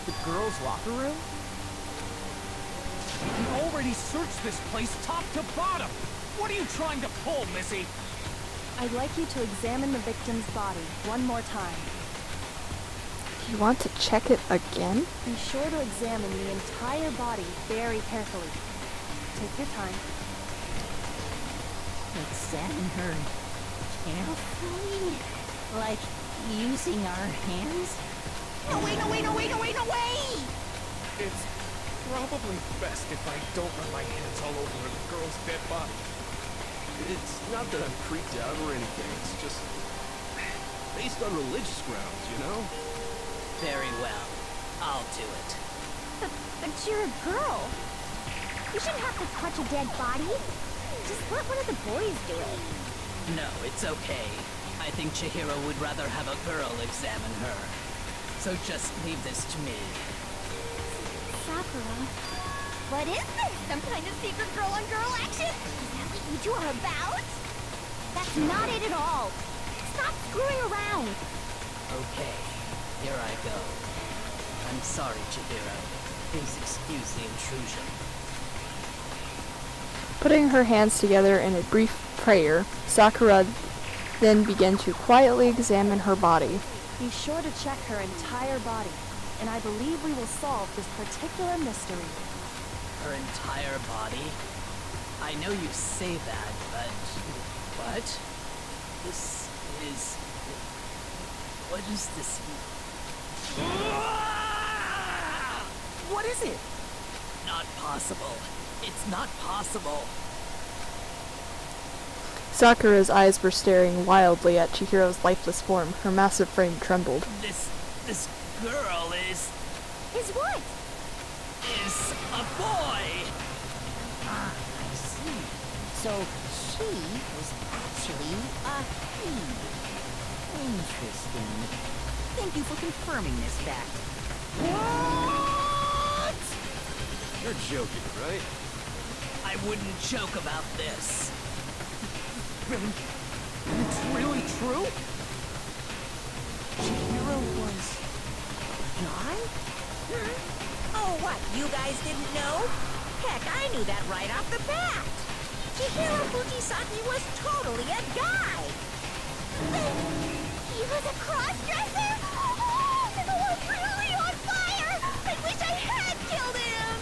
The girls' locker room? We already searched this place top to bottom! What are you trying to pull, Missy? I'd like you to examine the victim's body one more time. You want to check it again? Be sure to examine the entire body very carefully. Take your time. Examine her carefully? Like using our hands? No way! It's probably best if I don't run my hands all over the girl's dead body. It's not that I'm freaked out or anything, it's just... based on religious grounds, you know? Very well. I'll do it. But you're a girl. You shouldn't have to touch a dead body. Just let one of the boys do it. No, it's okay. I think Chihiro would rather have a girl examine her. So just leave this to me. Sakura. What is this? Some kind of secret girl-on-girl action? Is that what you two are about? That's not it at all. Stop screwing around. Okay, here I go. I'm sorry, Chihiro. Please excuse the intrusion. Putting her hands together in a brief prayer, Sakura then began to quietly examine her body. Be sure to check her entire body, and I believe we will solve this particular mystery. Her entire body? I know you say that, but... What? This is... What is this? What is it? Not possible. It's not possible. Sakura's eyes were staring wildly at Chihiro's lifeless form. Her massive frame trembled. This girl is what? a boy! Ah, I see. So she was actually a he. Interesting. Thank you for confirming this fact. What? You're joking, right? I wouldn't joke about this. Ben, it's really true? Chihiro was a guy? Oh, what? You guys didn't know? Heck, I knew that right off the bat. Chihiro Fujisaki was totally a guy. He was a cross-dresser? Oh, the world's really on fire! I wish I had killed him!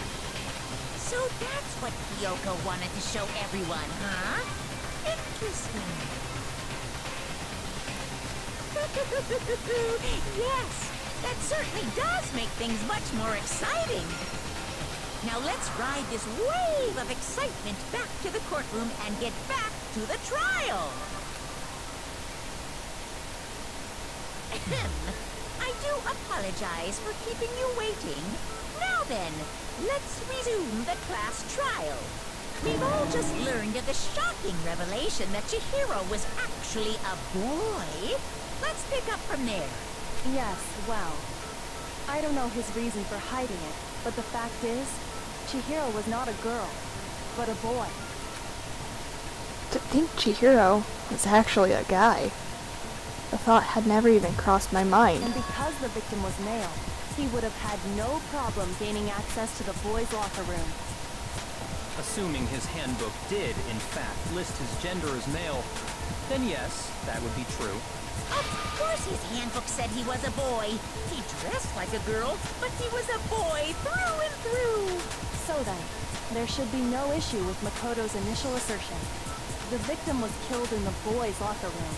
So that's what Kyoko wanted to show everyone, huh? Interesting. Yes, that certainly does make things much more exciting. Now let's ride this wave of excitement back to the courtroom and get back to the trial. I do apologize for keeping you waiting. Now then, let's resume the class trial. We've all just learned of the shocking revelation that Chihiro was actually a boy. Let's pick up from there. Yes, well, I don't know his reason for hiding it, but the fact is, Chihiro was not a girl, but a boy. To think Chihiro was actually a guy. The thought had never even crossed my mind. And because the victim was male, he would have had no problem gaining access to the boys' locker room. Assuming his handbook did, in fact, list his gender as male, then yes, that would be true. Of course his handbook said he was a boy. He dressed like a girl, but he was a boy through and through. So then, there should be no issue with Makoto's initial assertion. The victim was killed in the boys' locker room,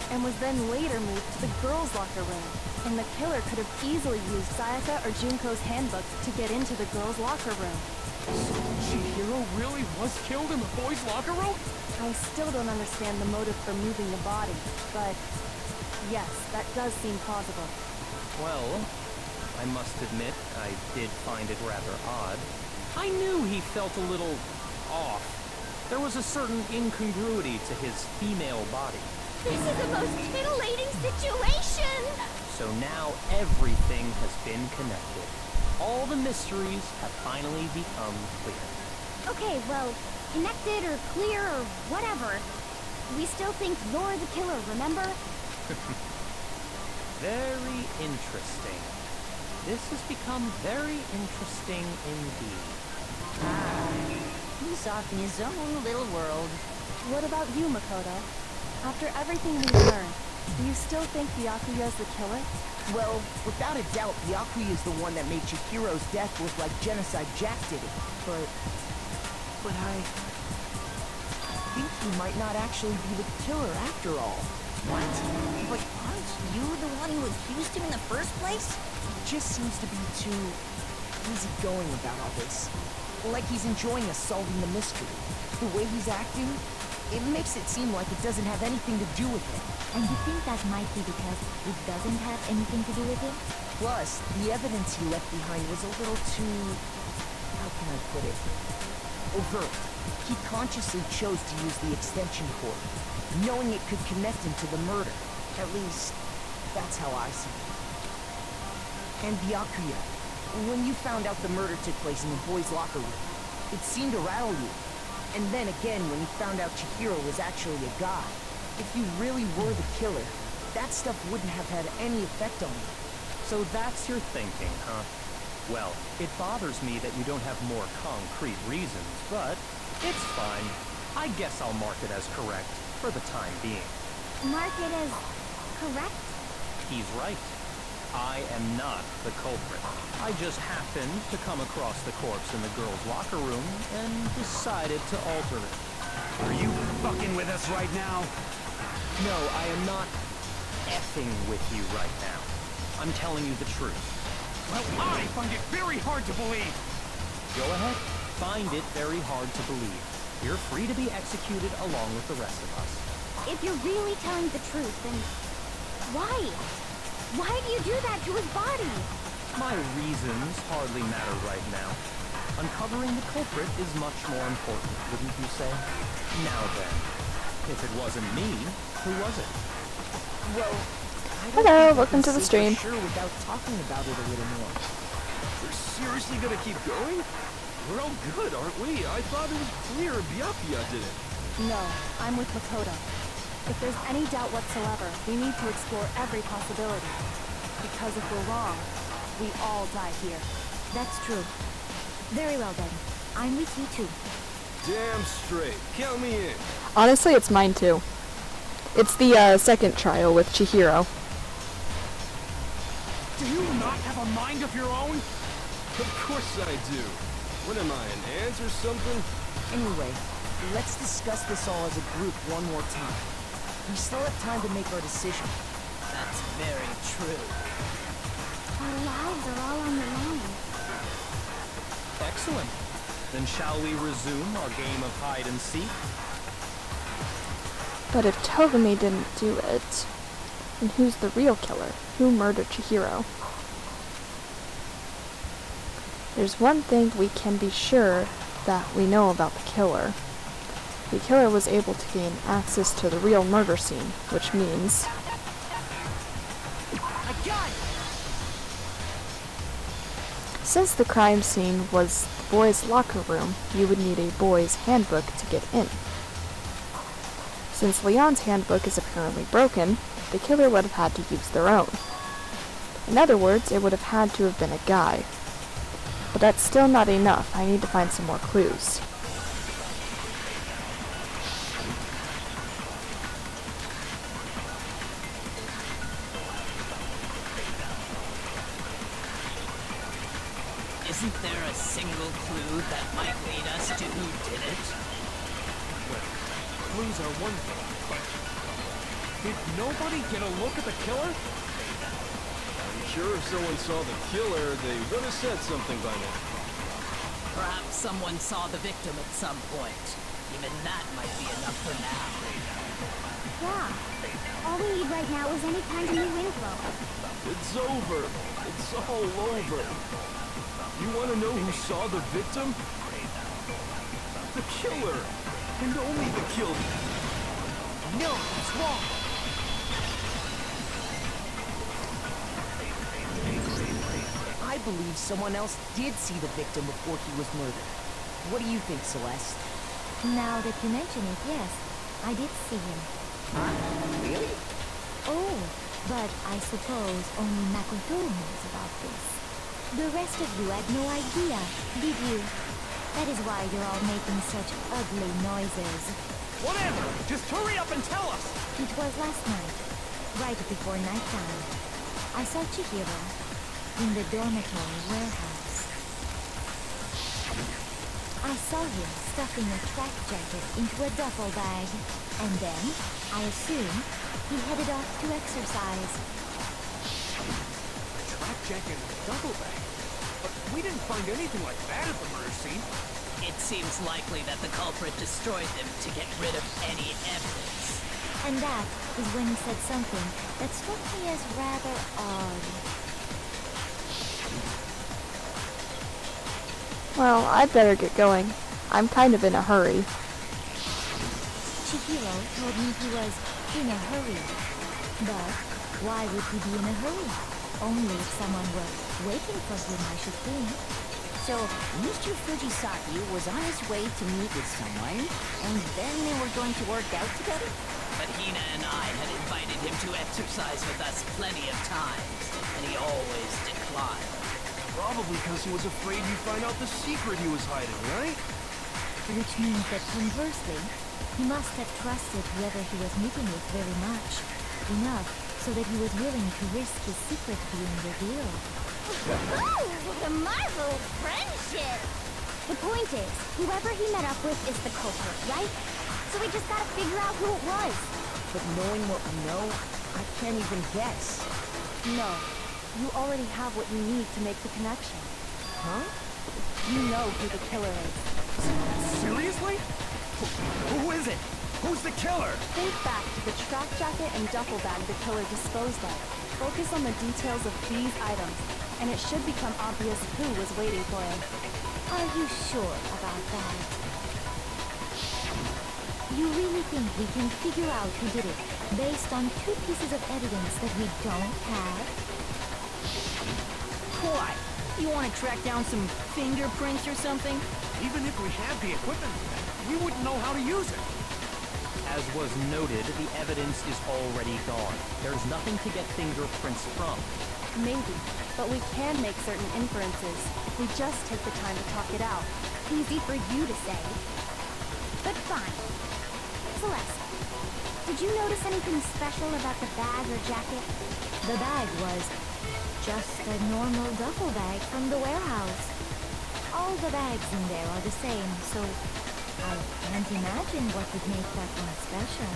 and was then later moved to the girls' locker room. And the killer could have easily used Sayaka or Junko's handbook to get into the girls' locker room. So Chihiro really was killed in the boys' locker room? I still don't understand the motive for moving the body, but yes, that does seem plausible. Well, I must admit, I did find it rather odd. I knew he felt a little off. There was a certain incongruity to his female body. This is the most titillating situation! So now everything has been connected. All the mysteries have finally become clear. Okay, well, connected or clear or whatever, we still think you're the killer, remember? Very interesting. This has become very interesting indeed. He's off in his own little world. What about you, Makoto? After everything we've learned, do you still think Byakuya's the killer? Well, without a doubt, Byakuya is the one that made Chihiro's death look like Genocide Jack did it. But I think he might not actually be the killer after all. What? But aren't you the one who accused him in the first place? He just seems to be too easygoing about all this. Like he's enjoying us solving the mystery. The way he's acting, it makes it seem like it doesn't have anything to do with him. And you think that might be because it doesn't have anything to do with him? Plus, the evidence he left behind was a little too... how can I put it? Overt. He consciously chose to use the extension cord, knowing it could connect him to the murder. At least, that's how I see it. And Byakuya, when you found out the murder took place in the boys' locker room, it seemed to rattle you. And then again, when you found out Chihiro was actually a guy, if you really were the killer, that stuff wouldn't have had any effect on you. So that's your thinking, huh? Well, it bothers me that you don't have more concrete reasons, but it's fine. I guess I'll mark it as correct, for the time being. Mark it as correct? He's right. I am not the culprit. I just happened to come across the corpse in the girls' locker room and decided to alter it. Are you fucking with us right now? No, I am not effing with you right now. I'm telling you the truth. Well, I find it very hard to believe. Go ahead. Find it very hard to believe. You're free to be executed along with the rest of us. If you're really telling the truth, then why? Why do you do that to his body? My reasons hardly matter right now. Uncovering the culprit is much more important, wouldn't you say? Now then, if it wasn't me, who was it? Well, Hello, welcome to the stream. Sure, without talking about it a little more. We're seriously gonna keep going? We're all good, aren't we? I thought it was clear Byakuya did it. No, I'm with Makoto. If there's any doubt whatsoever, we need to explore every possibility. Because if we're wrong, we all die here. That's true. Very well then. I'm with you too. Damn straight. Count me in. Honestly, it's mine too. It's the second trial with Chihiro. Do you not have a mind of your own? Of course I do. What am I, an ant or something? Anyway, let's discuss this all as a group one more time. We still have time to make our decision. That's very true. Our lives are all on the line. Excellent. Then shall we resume our game of hide and seek? But if Togumi didn't do it, then who's the real killer? Who murdered Chihiro? There's one thing we can be sure that we know about the killer. The killer was able to gain access to the real murder scene, which means... Since the crime scene was the boys' locker room, you would need a boys' handbook to get in. Since Leon's handbook is apparently broken, the killer would have had to use their own. In other words, it would have had to have been a guy. But that's still not enough. I need to find some more clues. Isn't there a single clue that might lead us to who did it? Well, clues are one thing, but did nobody get a look at the killer? I'm sure if someone saw the killer, they would have said something by now. Perhaps someone saw the victim at some point. Even that might be enough for now. Yeah. All we need right now is any kind of new info. It's over. It's all over. You want to know who saw the victim? The killer. And only the killer. No, it's wrong. I believe someone else did see the victim before he was murdered. What do you think, Celeste? Now that you mention it, yes. I did see him. Huh? Really? Oh, but I suppose only Makoto knows about this. The rest of you had no idea, did you? That is why you're all making such ugly noises. Whatever! Just hurry up and tell us! It was last night, right before nighttime. I saw Chihiro in the dormitory warehouse. I saw him stuffing a track jacket into a duffel bag, and then, I assume, he headed off to exercise. Track jacket and a duffel bag? But we didn't find anything like that at the murder scene. It seems likely that the culprit destroyed them to get rid of any evidence. And that is when he said something that struck me as rather odd. Well, I'd better get going. I'm kind of in a hurry. Chihiro told me he was in a hurry. But why would he be in a hurry? Only if someone were waiting for him, I should think. So, Mr. Fujisaki was on his way to meet with someone, and then they were going to work out together? But Hina and I had invited him to exercise with us plenty of times, and he always declined. Probably because he was afraid you'd find out the secret he was hiding, right? Which means that conversely, he must have trusted whoever he was meeting with very much. Enough so that he was willing to risk his secret being revealed. Oh, what a marvelous friendship! The point is, whoever he met up with is the culprit, right? So we just gotta figure out who it was. but knowing what we know, I can't even guess. No, you already have what you need to make the connection. Huh? You know who the killer is. Seriously? Who is it? Who's the killer? Think back to the track jacket and duffel bag the killer disposed of. Focus on the details of these items, and it should become obvious who was waiting for him. Are you sure about that? You really think we can figure out who did it based on 2 pieces of evidence that we don't have? What? You want to track down some fingerprints or something? Even if we had the equipment, we wouldn't know how to use it. As was noted, the evidence is already gone. There's nothing to get fingerprints from. Maybe, but we can make certain inferences. We just take the time to talk it out. Easy for you to say. But fine. Celeste, did you notice anything special about the bag or jacket? The bag was just a normal duffel bag from the warehouse. All the bags in there are the same, so I can't imagine what would make that one special.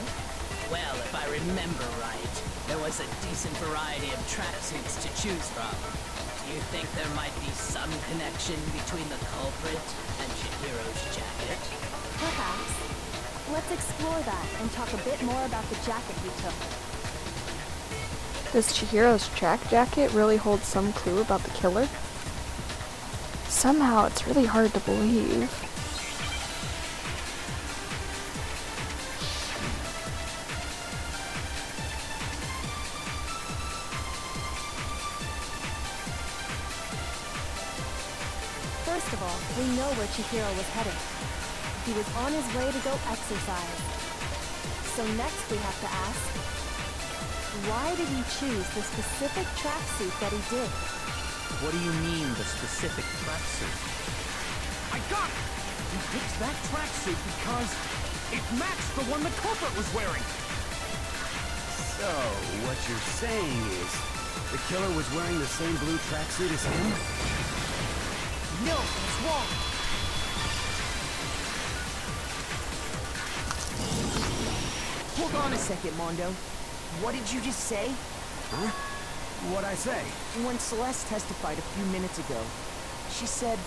Well, if I remember right, there was a decent variety of tracksuits to choose from. Do you think there might be some connection between the culprit and Chihiro's jacket? Perhaps. Let's explore that and talk a bit more about the jacket we took. Does Chihiro's track jacket really hold some clue about the killer? Somehow it's really hard to believe. First of all, we know where Chihiro was headed. He was on his way to go exercise. So next we have to ask, why did he choose the specific tracksuit that he did? What do you mean, the specific tracksuit? I got it! He picked that tracksuit because it matched the one the culprit was wearing. So, what you're saying is, the killer was wearing the same blue tracksuit as him? No, it's wrong. Hold on a second, Mondo. What did you just say? Huh? What'd I say? When Celeste testified a few minutes ago, she said...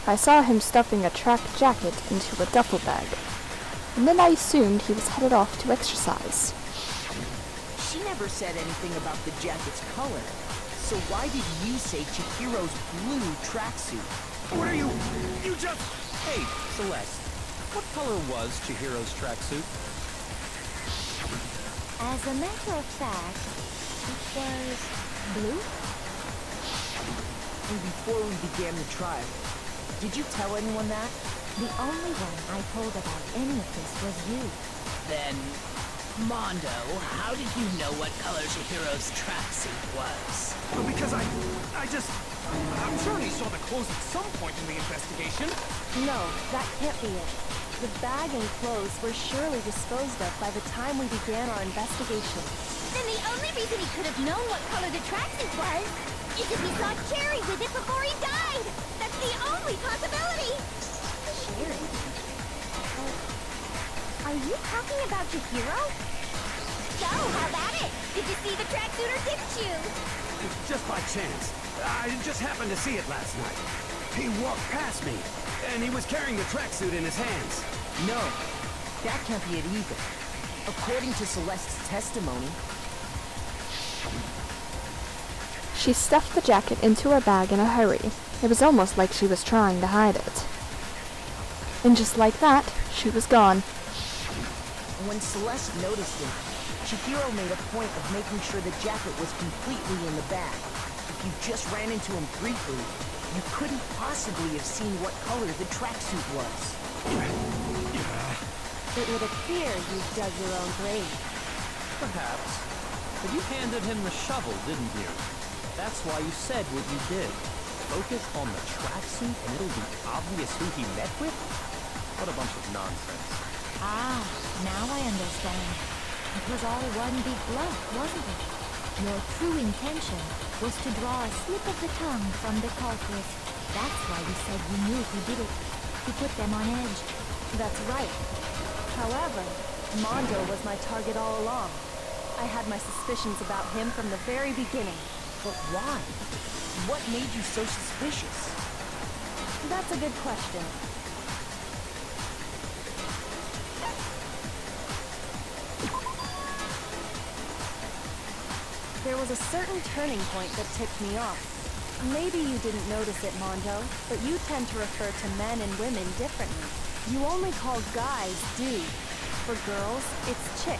I saw him stuffing a track jacket into a duffel bag, and then I assumed he was headed off to exercise. She never said anything about the jacket's color. So why did you say Chihiro's blue tracksuit? What are you just... Hey, Celeste, what color was Chihiro's tracksuit? As a matter of fact, it was blue? And before we began the trial, did you tell anyone that? The only one I told about any of this was you. Then, Mondo, how did you know what color Chihiro's tracksuit was? Because I'm sure he saw the clothes at some point in the investigation. No, that can't be it. The bag and clothes were surely disposed of by the time we began our investigation. Then the only reason he could have known what color the tracksuit was is if he saw Cherry with it before he died! That's the only possibility! Cherry? Are you talking about Chihiro? So, how about it? Did you see the tracksuit or didn't you? Just by chance. I just happened to see it last night. He walked past me, and he was carrying the tracksuit in his hands. No, that can't be it either. According to Celeste's testimony... She stuffed the jacket into her bag in a hurry. It was almost like she was trying to hide it. And just like that, she was gone. When Celeste noticed him, Chihiro made a point of making sure the jacket was completely in the bag. If you just ran into him briefly, you couldn't possibly have seen what color the tracksuit was. It would appear you dug your own grave. Perhaps. But you handed him the shovel, didn't you? That's why you said what you did. Focus on the tracksuit and it'll be obvious who he met with? What a bunch of nonsense. Ah, now I understand. It was all one big bluff, wasn't it? Your true intention was to draw a slip of the tongue from the culprit. That's why you said you knew who did it. to put them on edge. That's right. However, Mondo was my target all along. I had my suspicions about him from the very beginning. But why? What made you so suspicious? That's a good question. There was a certain turning point that tipped me off. Maybe you didn't notice it, Mondo, but you tend to refer to men and women differently. You only call guys dude. For girls, it's chick.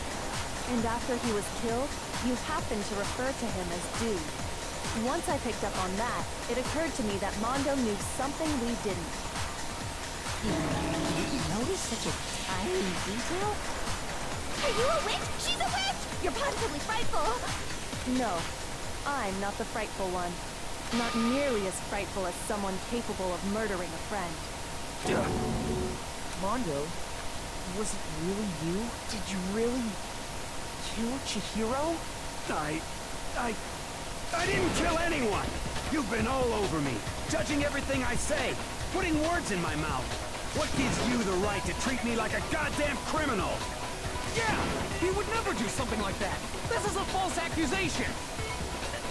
And after he was killed, you happened to refer to him as dude. Once I picked up on that, it occurred to me that Mondo knew something we didn't. Did you notice such a tiny detail? Are you a witch? She's a witch! You're positively frightful! No, I'm not the frightful one. Not nearly as frightful as someone capable of murdering a friend. Mondo, was it really you? Did you really kill Chihiro? I didn't kill anyone! You've been all over me, judging everything I say, putting words in my mouth. What gives you the right to treat me like a goddamn criminal? Yeah! He would never do something like that! This is a false accusation!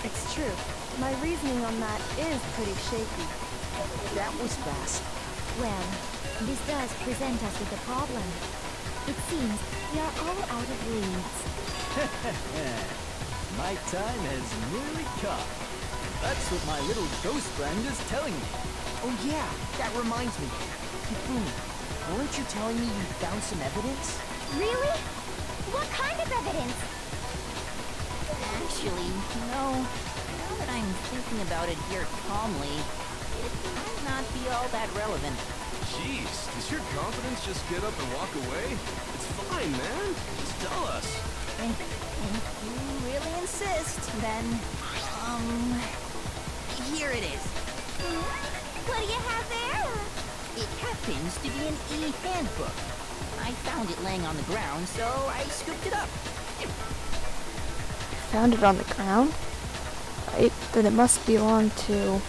It's true. My reasoning on that is pretty shaky. That was fast. Well, this does present us with a problem. It seems we are all out of leads. My time has nearly come. That's what my little ghost friend is telling me. Oh yeah, that reminds me. Hifumi, weren't you telling me you found some evidence? Really? What kind of evidence? Actually, no. Now that I'm thinking about it here calmly, it might not be all that relevant. Jeez, does your confidence just get up and walk away? It's fine, man. Just tell us. If you really insist, then, here it is. What do you have there? It happens to be an e-handbook. I found it laying on the ground, so I scooped it up. Found it on the ground? Right, then it must belong to...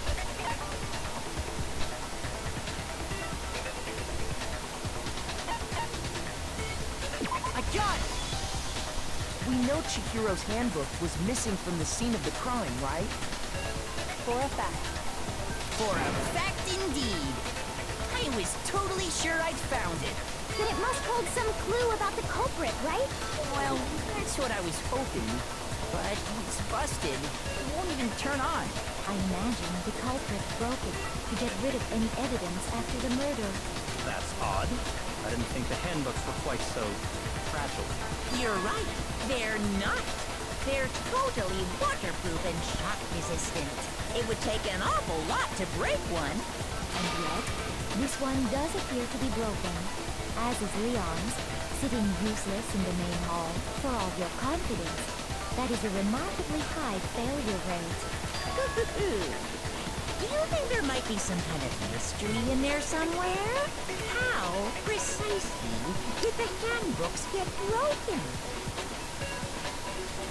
I got it! We know Chihiro's handbook was missing from the scene of the crime, right? For a fact. For a fact indeed. I was totally sure I'd found it. Then it must hold some clue about the culprit, right? Well, that's what I was hoping. But it's busted. It won't even turn on. I imagine the culprit broke it to get rid of any evidence after the murder. That's odd. I didn't think the handbooks were quite so fragile. You're right. They're not. They're totally waterproof and shock resistant. It would take an awful lot to break one. And yet, this one does appear to be broken, as is Leon's, sitting useless in the main hall. For all your confidence, that is a remarkably high failure rate. Do you think there might be some kind of mystery in there somewhere? How, precisely, did the handbooks get broken?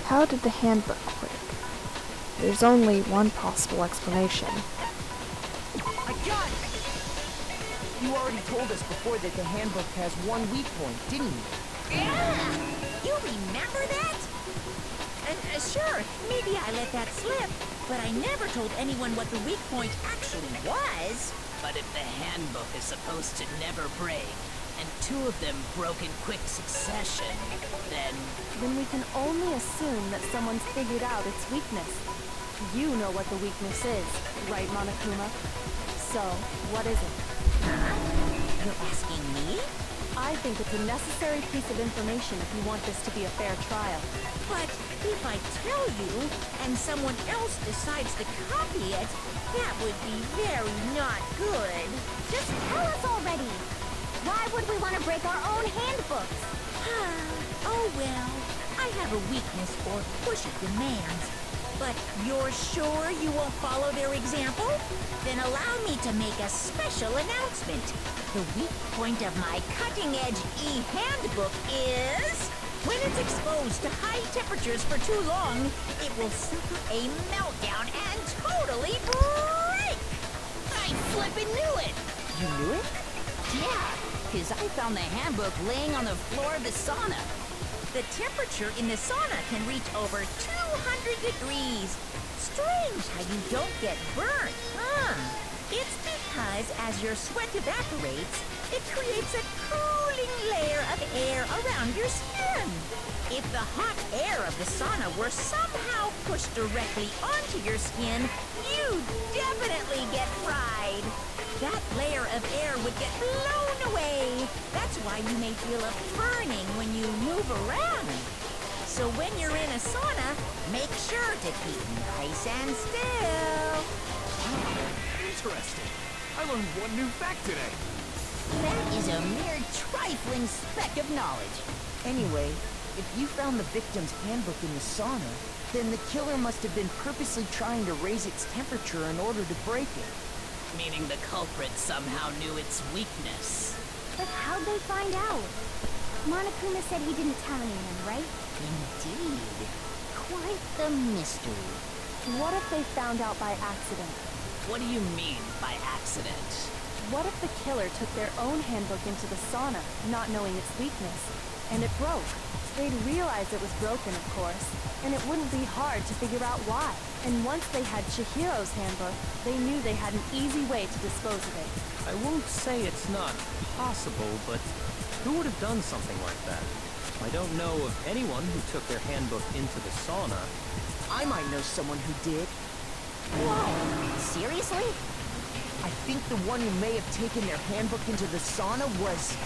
How did the handbook break? There's only one possible explanation. I got it! You already told us before that the handbook has one weak point, didn't you? Yeah! You remember that? Sure, maybe I let that slip, but I never told anyone what the weak point actually was. But if the handbook is supposed to never break, and two of them broke in quick succession, then... Then we can only assume that someone's figured out its weakness. You know what the weakness is, right, Monokuma? So, what is it? You're asking me? I think it's a necessary piece of information if you want this to be a fair trial. But if I tell you, and someone else decides to copy it, that would be very not good. Just tell us already! Why would we want to break our own handbooks? Oh well, I have a weakness for pushy demands. But you're sure you won't follow their example? Then allow me to make a special announcement. The weak point of my cutting-edge e-handbook is... when it's exposed to high temperatures for too long, it will suffer a meltdown and totally break! I flippin' knew it! You knew it? Yeah, because I found the handbook laying on the floor of the sauna. The temperature in the sauna can reach over 200 degrees. Strange how you don't get burnt, huh? It's because as your sweat evaporates, it creates a cooling layer of air around your skin. If the hot air of the sauna were somehow pushed directly onto your skin, you'd definitely get fried. That layer of air would get blown away. That's why you may feel a burning when you move around. So when you're in a sauna, make sure to keep nice and still. Interesting. I learned one new fact today. That is a mere trifling speck of knowledge. Anyway, if you found the victim's handbook in the sauna, then the killer must have been purposely trying to raise its temperature in order to break it. Meaning the culprit somehow knew its weakness. But how'd they find out? Monokuma said he didn't tell anyone, right? Indeed. Quite the mystery. What if they found out by accident? What do you mean by accident? What if the killer took their own handbook into the sauna, not knowing its weakness, and it broke? They'd realize it was broken, of course, and it wouldn't be hard to figure out why. And once they had Chihiro's handbook, they knew they had an easy way to dispose of it. I won't say it's not possible, but who would have done something like that? I don't know of anyone who took their handbook into the sauna. I might know someone who did. Whoa! Seriously? I think the one who may have taken their handbook into the sauna was...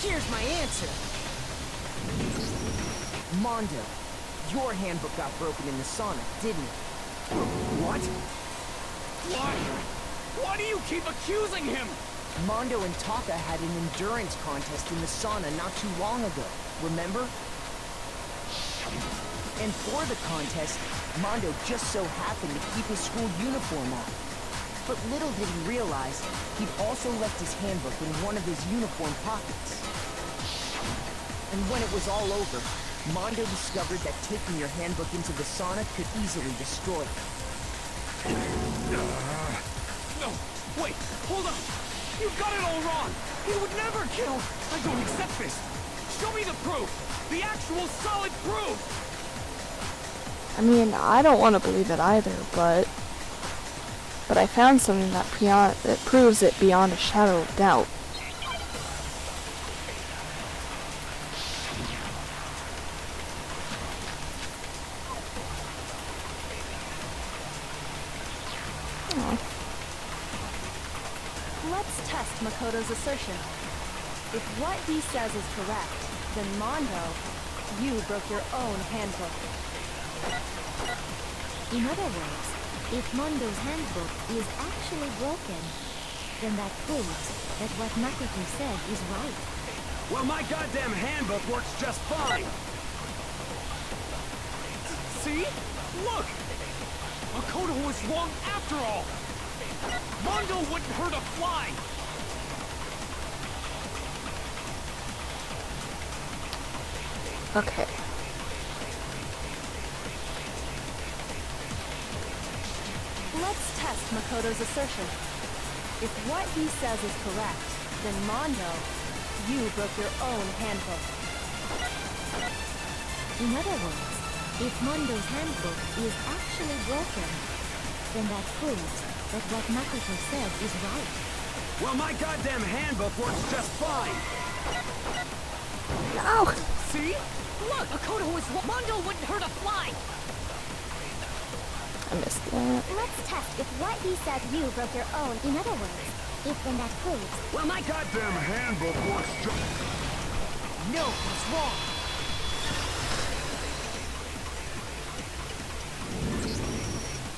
Here's my answer. Mondo, your handbook got broken in the sauna, didn't it? What? Why? Why do you keep accusing him? Mondo and Taka had an endurance contest in the sauna not too long ago, remember? And for the contest, Mondo just so happened to keep his school uniform on. But little did he realize, he'd also left his handbook in one of his uniform pockets. And when it was all over, Mondo discovered that taking your handbook into the sauna could easily destroy it. No, wait, hold on. You got it all wrong. He would never kill. I don't accept this. Show me the proof. The actual solid proof. I mean, I don't want to believe it either, but I found something that proves it beyond a shadow of doubt. Let's test Makoto's assertion. If what he says is correct, then Mondo, you broke your own handbook. In other words, if Mondo's handbook is actually broken, then that proves that what Makoto said is right. Well, my goddamn handbook works just fine. See? Look! Makoto was wrong after all! Mondo wouldn't hurt a fly! Okay. Let's test Makoto's assertion. If what he says is correct, then Mondo, you broke your own handbook. In other words, if Mondo's handbook is actually broken, then that proves that what Makoto said is right. Well, my goddamn handbook works just fine. Ow! See? Look! Makoto was wrong. Mondo wouldn't hurt a fly! I missed that. Let's test if what he said you broke your own. In other words, if then that proves. Well, my goddamn handbook works just... No, he's wrong.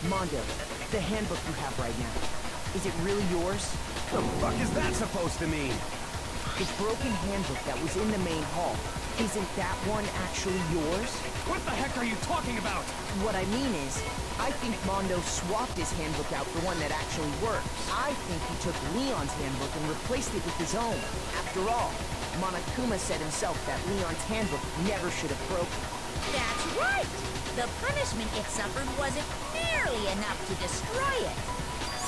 Mondo, the handbook you have right now, is it really yours? The fuck is that supposed to mean? The broken handbook that was in the main hall, isn't that one actually yours? What the heck are you talking about? What I mean is, I think Mondo swapped his handbook out for one that actually works. I think he took Leon's handbook and replaced it with his own. After all, Monokuma said himself that Leon's handbook never should have broken. That's right! The punishment it suffered wasn't nearly enough to destroy it.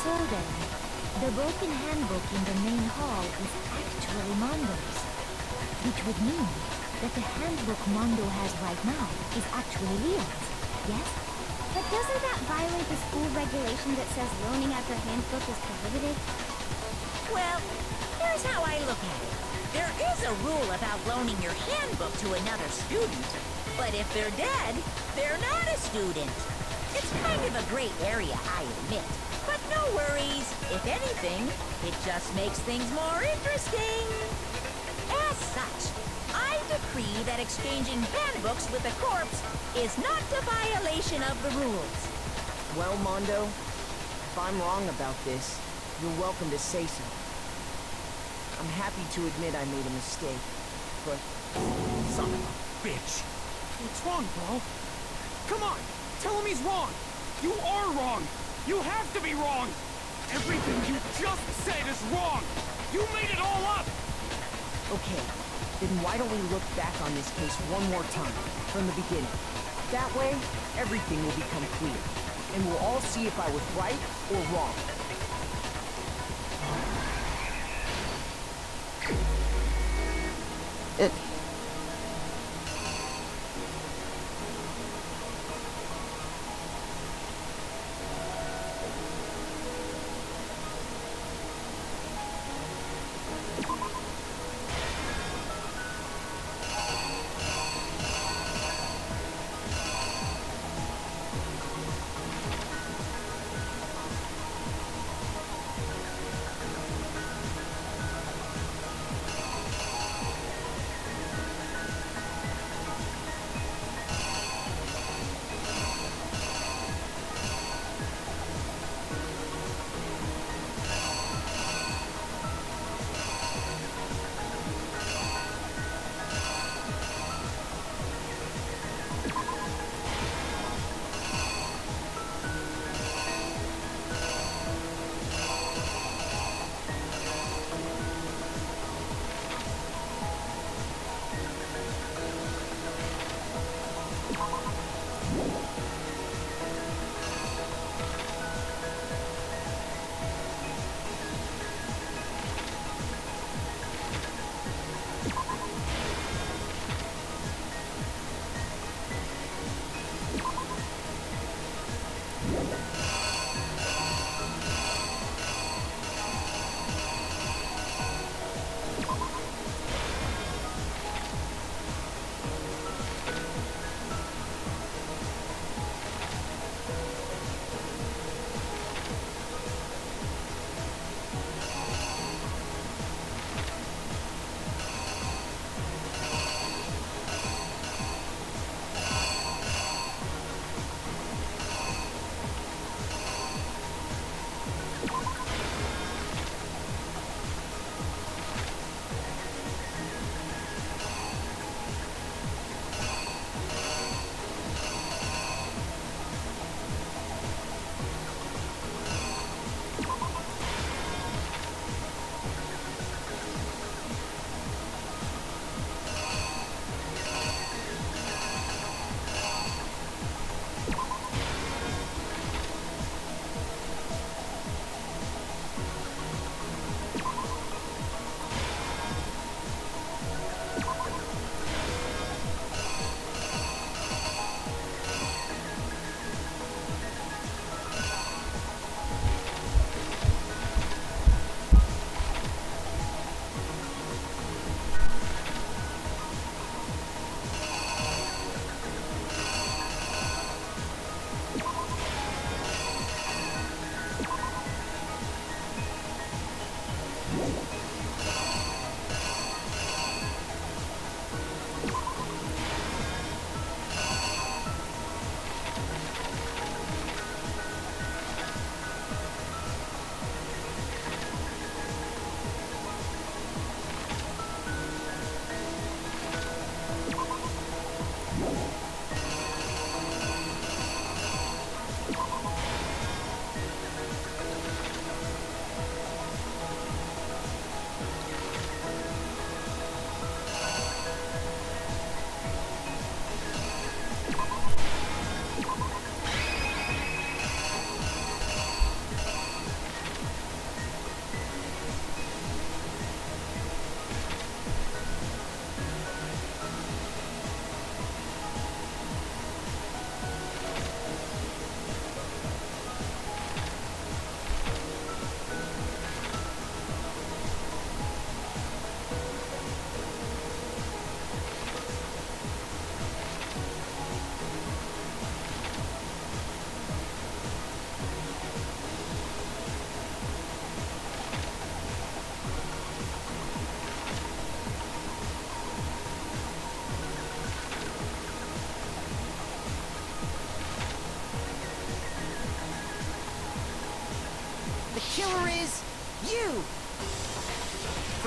So then, the broken handbook in the main hall is actually Mondo's. Which would mean that the handbook Mondo has right now is actually Leon's, yes? But doesn't that violate the school regulation that says loaning out your handbook is prohibited? Well, here's how I look at it. There is a rule about loaning your handbook to another student, but if they're dead, they're not a student. It's kind of a gray area, I admit. But no worries. If anything, it just makes things more interesting. As such, I decree that exchanging handbooks with a corpse is not a violation of the rules. Well, Mondo, if I'm wrong about this, you're welcome to say so. I'm happy to admit I made a mistake, but... Son of a bitch. What's wrong, bro? Come on, tell him he's wrong. You are wrong. You have to be wrong. Everything you just said is wrong. You made it all up. Okay, then why don't we look back on this case one more time, from the beginning? That way, everything will become clear, and we'll all see if I was right or wrong. It...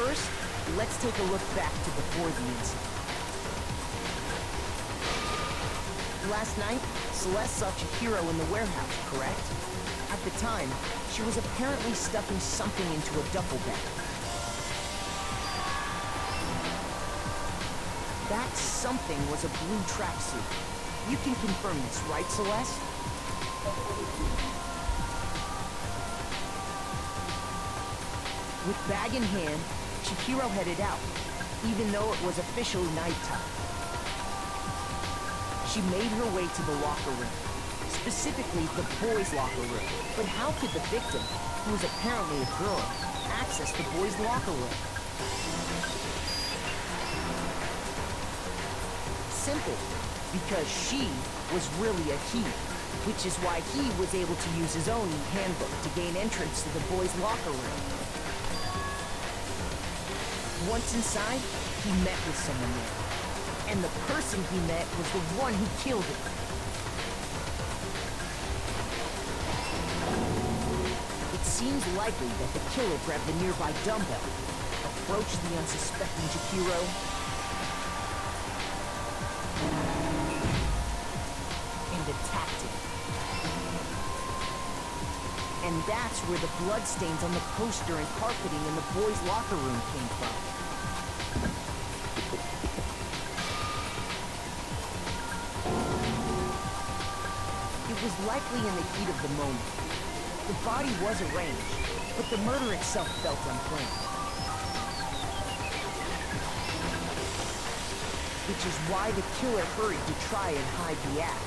first, let's take a look back to before the incident. Last night, Celeste saw Chihiro in the warehouse, correct? At the time, she was apparently stuffing something into a duffel bag. That something was a blue tracksuit. You can confirm this, right, Celeste? With bag in hand, Chihiro headed out, even though it was officially nighttime. She made her way to the locker room, specifically the boys' locker room. But how could the victim, who was apparently a girl, access the boys' locker room? Simple, because she was really a he, which is why he was able to use his own handbook to gain entrance to the boys' locker room. Once inside, he met with someone there. And the person he met was the one who killed him. It seems likely that the killer grabbed the nearby dumbbell, approached the unsuspecting Chihiro, and attacked him. And that's where the bloodstains on the poster and carpeting in the boys' locker room came from. It was likely in the heat of the moment. The body was arranged, but the murder itself felt unplanned. Which is why the killer hurried to try and hide the act.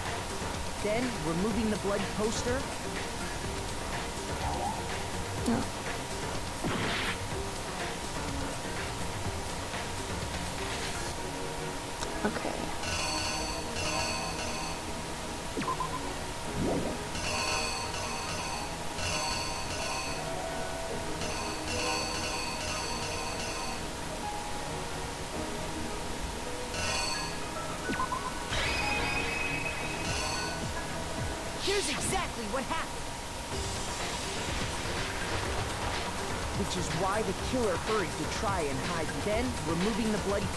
Then, removing the bloody poster, Okay. here's exactly what happened. Which is why the killer hurried to try and hide. Then, removing the bloody...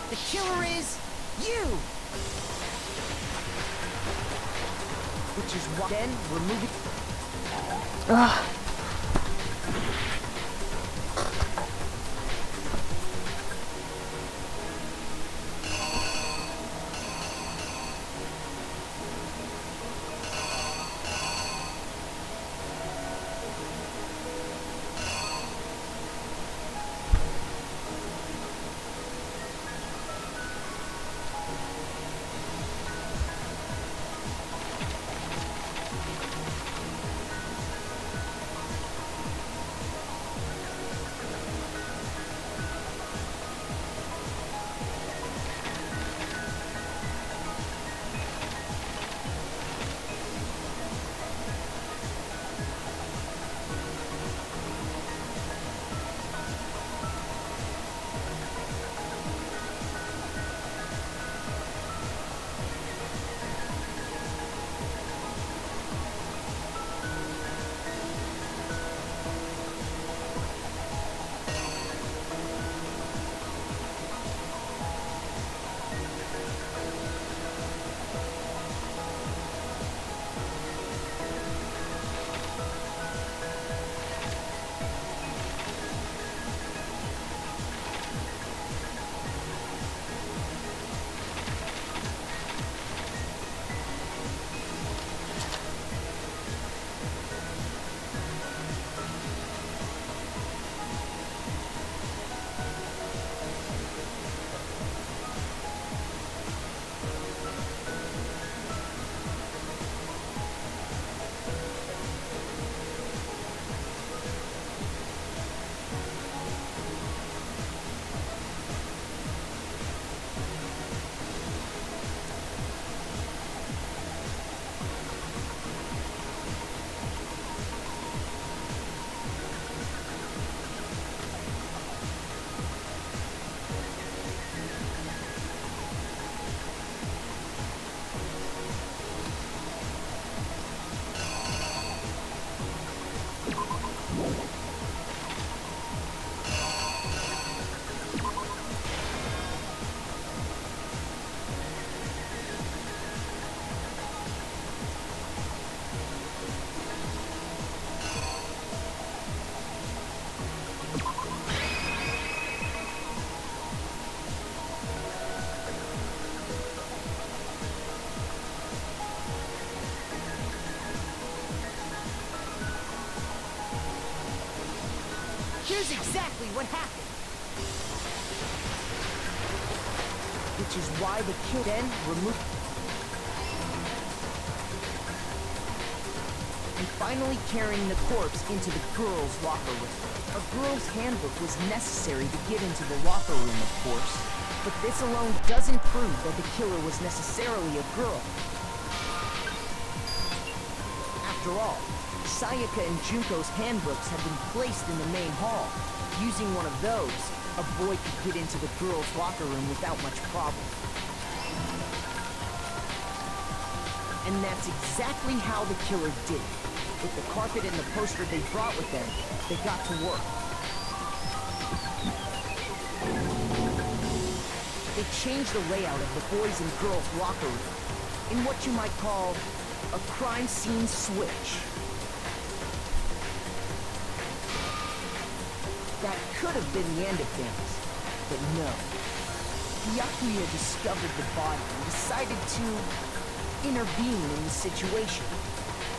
The killer is you! Which is why... Then, remove it... Ugh. is exactly what happened. Which is why the killer then removed... and finally carrying the corpse into the girls' locker room. A girl's handbook was necessary to get into the locker room, of course, but this alone doesn't prove that the killer was necessarily a girl. After all, Sayaka and Junko's handbooks had been placed in the main hall. Using one of those, a boy could get into the girls' locker room without much problem. And that's exactly how the killer did it. With the carpet and the poster they brought with them, they got to work. They changed the layout of the boys' and girls' locker room in what you might call a crime scene switch. That could have been the end of things, but no. Byakuya discovered the body and decided to intervene in the situation,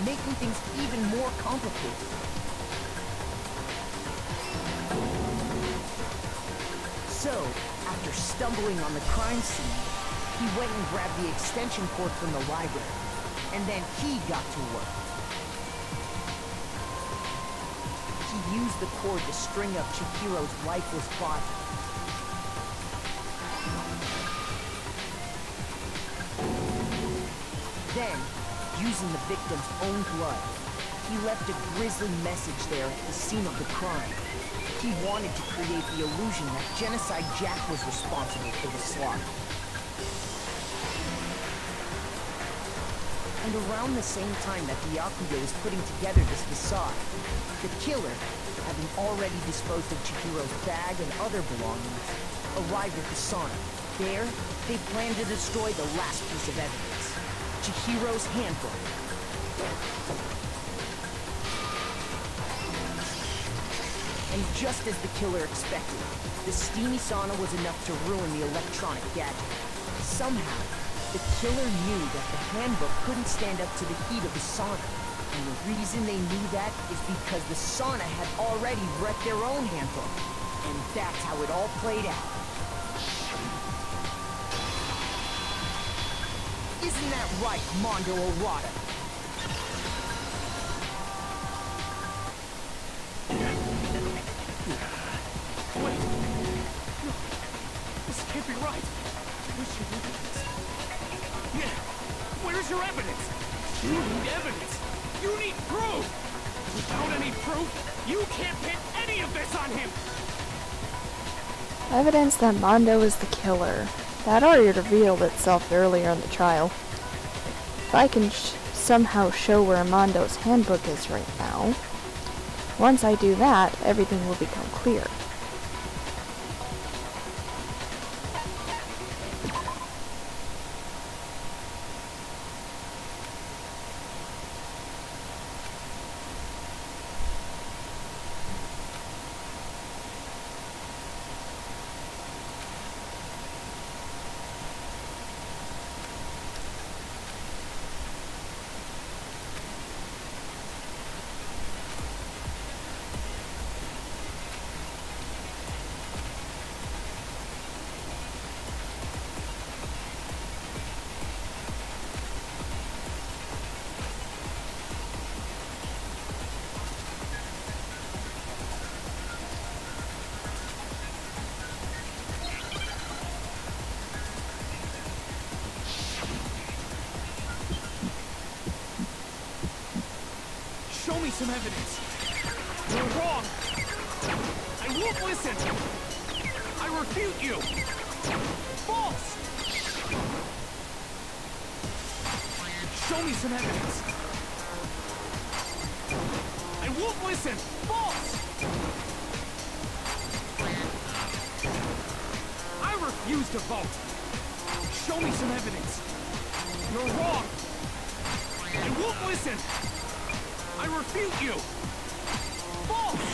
making things even more complicated. So, after stumbling on the crime scene, he went and grabbed the extension cord from the library, and then he got to work. He used the cord to string up Chihiro's lifeless body. Then, using the victim's own blood, he left a grisly message there at the scene of the crime. He wanted to create the illusion that Genocide Jack was responsible for the slaughter. And around the same time that Byakuya was putting together this facade, the killer, having already disposed of Chihiro's bag and other belongings, arrived at the sauna. There, they planned to destroy the last piece of evidence, Chihiro's handbook. And just as the killer expected, the steamy sauna was enough to ruin the electronic gadget. Somehow, the killer knew that the handbook couldn't stand up to the heat of the sauna. And the reason they knew that is because the sauna had already wrecked their own handbook. And that's how it all played out. Isn't that right, Mondo Orada? Wait! No, this can't be right! Where's your evidence? Yeah, where's your evidence? You need evidence! You need proof! Without any proof, you can't pin any of this on him! Evidence that Mondo is the killer. That already revealed itself earlier in the trial. If I can somehow show where Mondo's handbook is right now, once I do that, everything will become clear. Show me some evidence. You're wrong. I won't listen. I refute you. False. Show me some evidence. I won't listen. False. I refuse to vote. Show me some evidence. You're wrong. I won't listen. I refute you! False!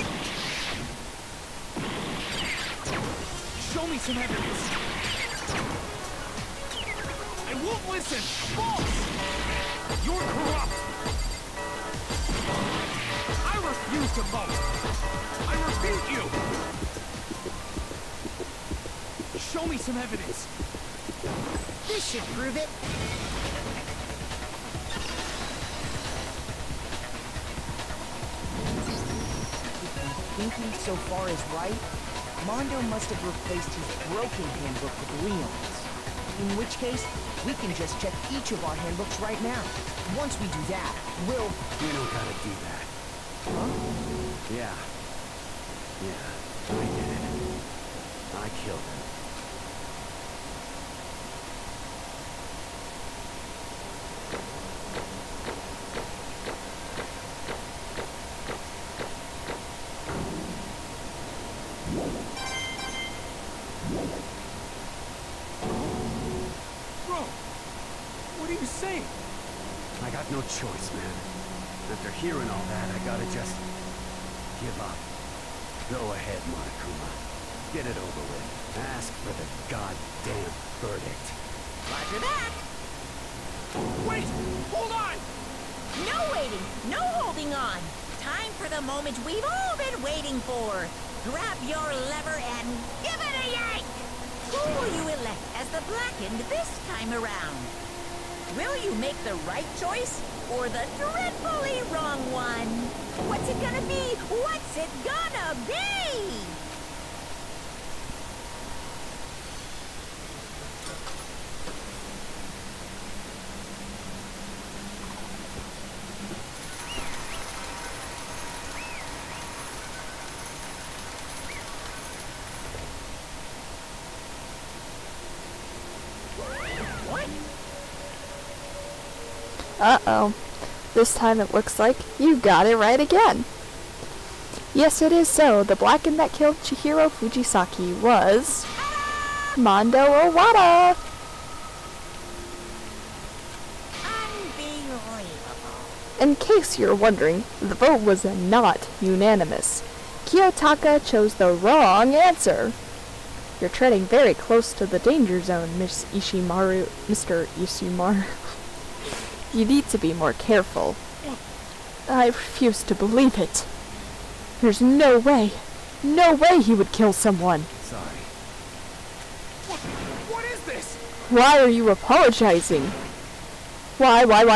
Show me some evidence! I won't listen! False! You're corrupt! I refuse refuse to vote. I refute you! Show me some evidence. This should prove it. If my thinking so far is right, Mondo must have replaced his broken handbook with Leon's. In which case, we can just check each of our handbooks right now. Once we do that, we'll... We don't gotta do that. Huh? Yeah. Yeah, I did it. I killed him. Bro, what are you saying? I got no choice, man. After hearing all that, I gotta just... give up. Go ahead, Monokuma. Get it over with. Ask for the goddamn verdict. Roger that. Wait! Hold on! No waiting, no holding on. Time for the moment we've all been waiting for. Grab your lever and give it a yank! Who will you elect as the Blackened this time around? Will you make the right choice or the dreadfully wrong one? What's it gonna be? What's it gonna be? Uh-oh. This time it looks like you got it right again. Yes, it is so. The Blackened that killed Chihiro Fujisaki was... Mondo Owada! Unbelievable. In case you're wondering, the vote was not unanimous. Kiyotaka chose the wrong answer. You're treading very close to the danger zone, Mr. Ishimaru. You need to be more careful. I refuse to believe it. There's no way he would kill someone. Sorry. What is this? Why are you apologizing? Why? Why?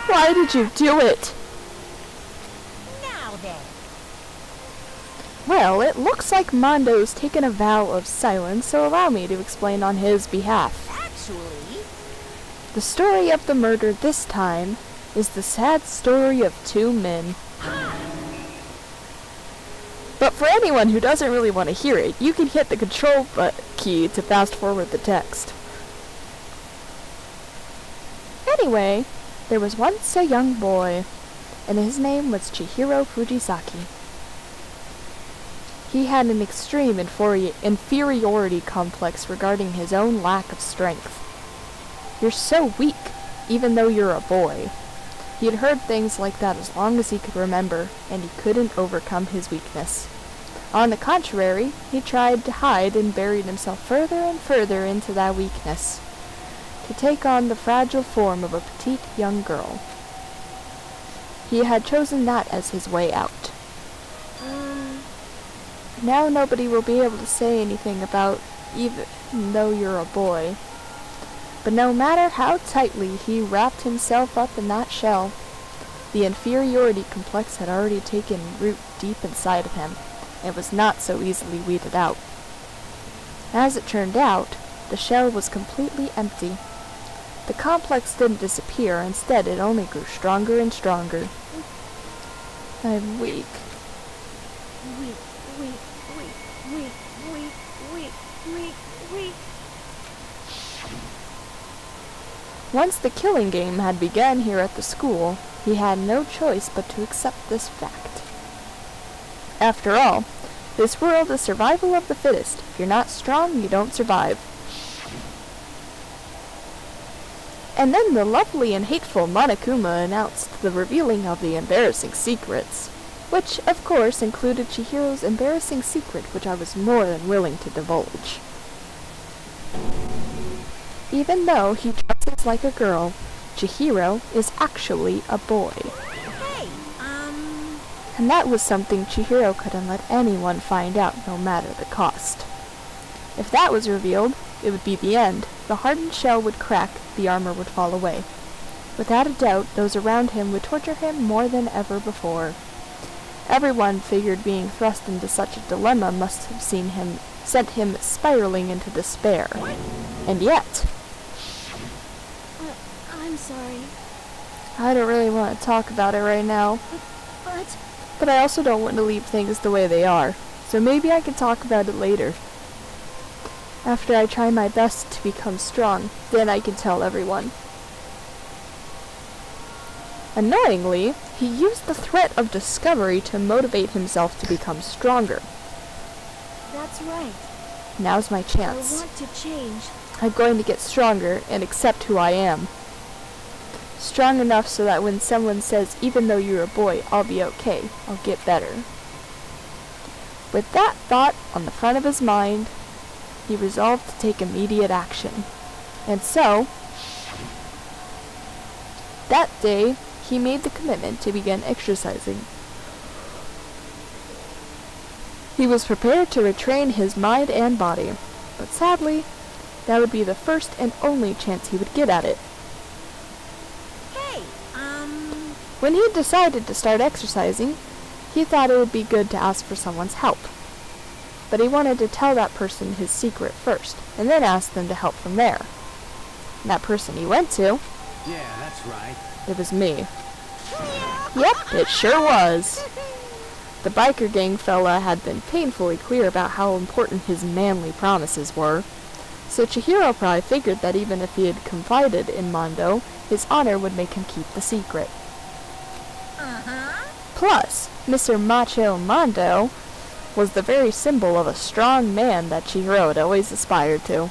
Why did you do it? Now then. Well, it looks like Mondo's taken a vow of silence, so allow me to explain on his behalf. Actually, The story of the murder this time is the sad story of two men. But for anyone who doesn't really want to hear it, you can hit the control key to fast forward the text. Anyway, there was once a young boy, and his name was Chihiro Fujisaki. He had an extreme inferiority complex regarding his own lack of strength. You're so weak, even though you're a boy. He had heard things like that as long as he could remember, and he couldn't overcome his weakness. On the contrary, he tried to hide and buried himself further and further into that weakness, to take on the fragile form of a petite young girl. He had chosen that as his way out. Now nobody will be able to say anything about even though you're a boy. But no matter how tightly he wrapped himself up in that shell, the inferiority complex had already taken root deep inside of him, and was not so easily weeded out. As it turned out, the shell was completely empty. The complex didn't disappear, instead it only grew stronger and stronger. I'm weak. Once the killing game had begun here at the school, he had no choice but to accept this fact. After all, this world is survival of the fittest. If you're not strong, you don't survive. And then the lovely and hateful Monokuma announced the revealing of the embarrassing secrets, which, of course, included Chihiro's embarrassing secret, which I was more than willing to divulge. Even though he dresses like a girl, Chihiro is actually a boy. Hey, And that was something Chihiro couldn't let anyone find out, no matter the cost. If that was revealed, it would be the end. The hardened shell would crack, the armor would fall away. Without a doubt, those around him would torture him more than ever before. Everyone figured being thrust into such a dilemma must have sent him spiraling into despair. And yet, I'm sorry. I don't really want to talk about it right now. But I also don't want to leave things the way they are. So maybe I can talk about it later. After I try my best to become strong, then I can tell everyone. Annoyingly, he used the threat of discovery to motivate himself to become stronger. That's right. Now's my chance. I want to change. I'm going to get stronger and accept who I am. Strong enough so that when someone says, even though you're a boy, I'll be okay, I'll get better. With that thought on the front of his mind, he resolved to take immediate action. And so, that day, he made the commitment to begin exercising. He was prepared to retrain his mind and body, but sadly, that would be the first and only chance he would get at it. hey, When he decided to start exercising, he thought it would be good to ask for someone's help. But he wanted to tell that person his secret first, and then ask them to help from there. And that person he went to, Yeah, that's right. it was me. Yep, it sure was. The biker gang fella had been painfully clear about how important his manly promises were. So Chihiro probably figured that even if he had confided in Mondo, his honor would make him keep the secret. Plus, Mr. Macho Mondo was the very symbol of a strong man that Chihiro had always aspired to.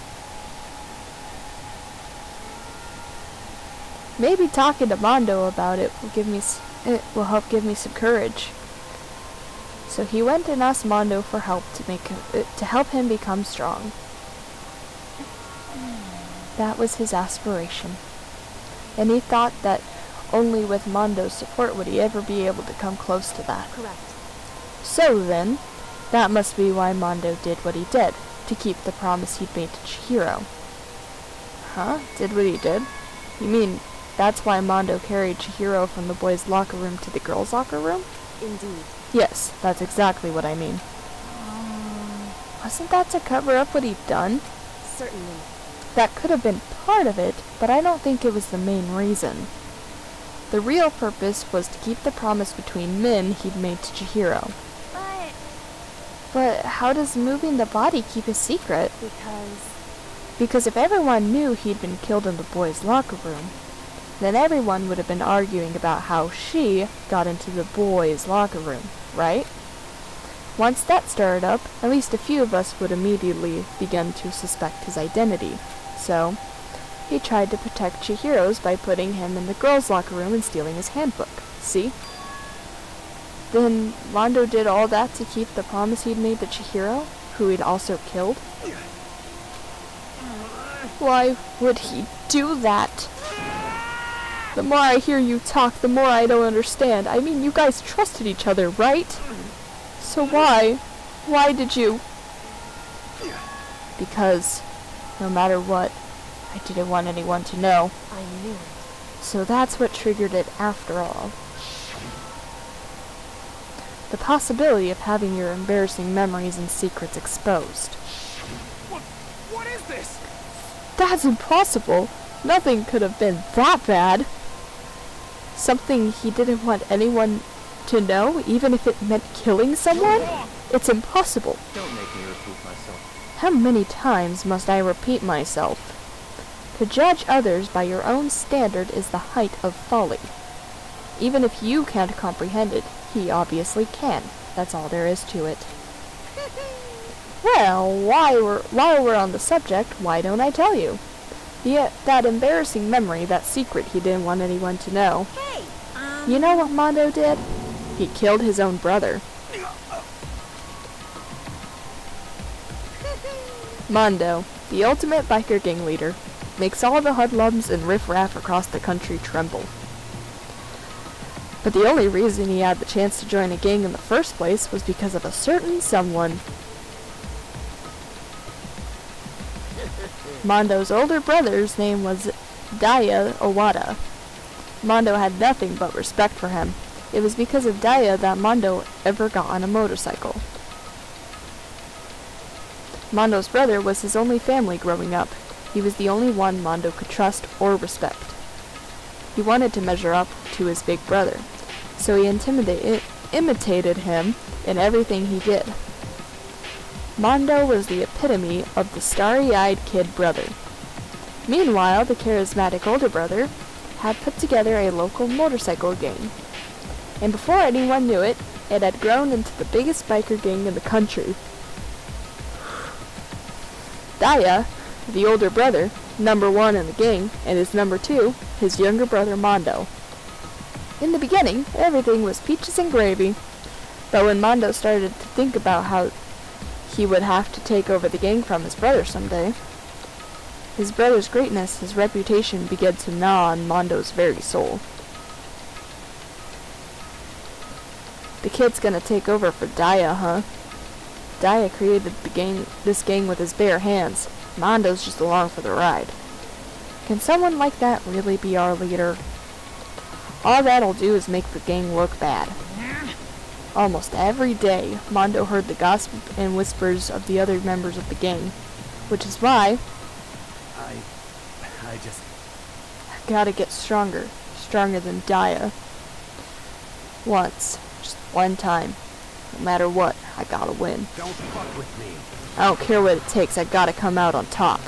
Maybe talking to Mondo about it will help give me some courage. So he went and asked Mondo for help to help him become strong. That was his aspiration. And he thought that only with Mondo's support would he ever be able to come close to that. Correct. So then, that must be why Mondo did what he did, to keep the promise he'd made to Chihiro. Huh? Did what he did? You mean that's why Mondo carried Chihiro from the boys' locker room to the girls' locker room? Indeed. Yes, that's exactly what I mean. Wasn't that to cover up what he'd done? Certainly. That could have been part of it, but I don't think it was the main reason. The real purpose was to keep the promise between men he'd made to Chihiro. But how does moving the body keep a secret? Because if everyone knew he'd been killed in the boys' locker room, then everyone would have been arguing about how she got into the boys' locker room, right? Once that started up, at least a few of us would immediately begin to suspect his identity. So, he tried to protect Chihiro's by putting him in the girls' locker room and stealing his handbook. See? Then Mondo did all that to keep the promise he'd made to Chihiro, who he'd also killed? Why would he do that? The more I hear you talk, the more I don't understand. I mean, you guys trusted each other, right? So why? Why did you? Because, no matter what, I didn't want anyone to know. I knew it. So that's what triggered it after all. The possibility of having your embarrassing memories and secrets exposed. What is this? That's impossible. Nothing could have been that bad. Something he didn't want anyone to know, even if it meant killing someone? It's impossible. Don't make me repeat myself. How many times must I repeat myself? To judge others by your own standard is the height of folly. Even if you can't comprehend it, he obviously can. That's all there is to it. Well, while we're on the subject, why don't I tell you? That embarrassing memory, that secret he didn't want anyone to know. You know what Mondo did? He killed his own brother. Mondo, the ultimate biker gang leader. makes all the hoodlums and riffraff across the country tremble. But the only reason he had the chance to join a gang in the first place was because of a certain someone. Mondo's older brother's name was Daya Owada. Mondo had nothing but respect for him. It was because of Daya that Mondo ever got on a motorcycle. Mondo's brother was his only family growing up. He was the only one Mondo could trust or respect. He wanted to measure up to his big brother, so he imitated him in everything he did. Mondo was the epitome of the starry-eyed kid brother. Meanwhile, the charismatic older brother had put together a local motorcycle gang, and before anyone knew it, it had grown into the biggest biker gang in the country. Daya, the older brother, number 1 in the gang, and his number 2, his younger brother Mondo. In the beginning, everything was peaches and gravy, but when Mondo started to think about how he would have to take over the gang from his brother someday, his brother's greatness, his reputation began to gnaw on Mondo's very soul. The kid's gonna take over for Daya, huh? Daya created this gang with his bare hands. Mondo's just along for the ride. Can someone like that really be our leader? All that'll do is make the gang look bad. Almost every day, Mondo heard the gossip and whispers of the other members of the gang, which is why I just gotta get stronger than Daya. Just one time. No matter what, I gotta win. don't fuck with me. I don't care what it takes, I gotta come out on top.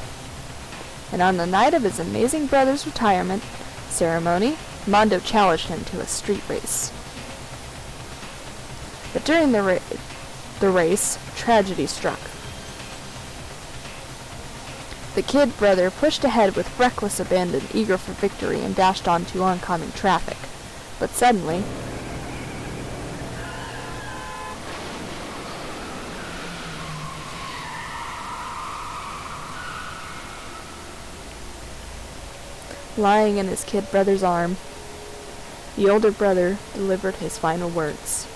And on the night of his amazing brother's retirement ceremony, Mondo challenged him to a street race. But during the race, tragedy struck. The kid brother pushed ahead with reckless abandon, eager for victory, and dashed onto oncoming traffic. But suddenly, lying in his kid brother's arm, the older brother delivered his final words.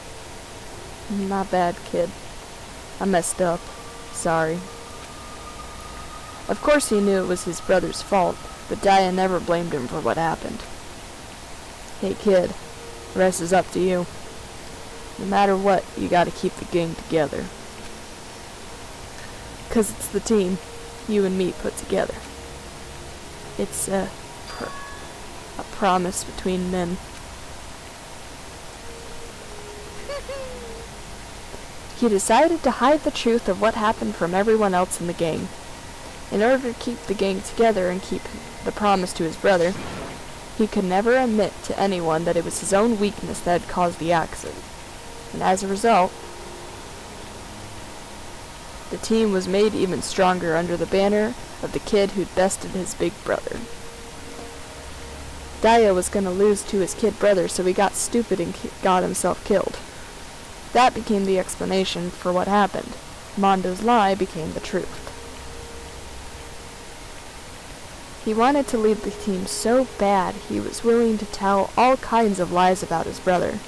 "My bad, kid. I messed up. Sorry." Of course he knew it was his brother's fault, but Daya never blamed him for what happened. "Hey kid, the rest is up to you. No matter what, you gotta keep the gang together. 'Cause it's the team, you and me put together. It's a promise between men." He decided to hide the truth of what happened from everyone else in the gang. In order to keep the gang together and keep the promise to his brother, he could never admit to anyone that it was his own weakness that had caused the accident. And as a result, the team was made even stronger under the banner of the kid who'd bested his big brother. Daya was gonna lose to his kid brother, so he got stupid and got himself killed. That became the explanation for what happened. Mondo's lie became the truth. He wanted to lead the team so bad, he was willing to tell all kinds of lies about his brother.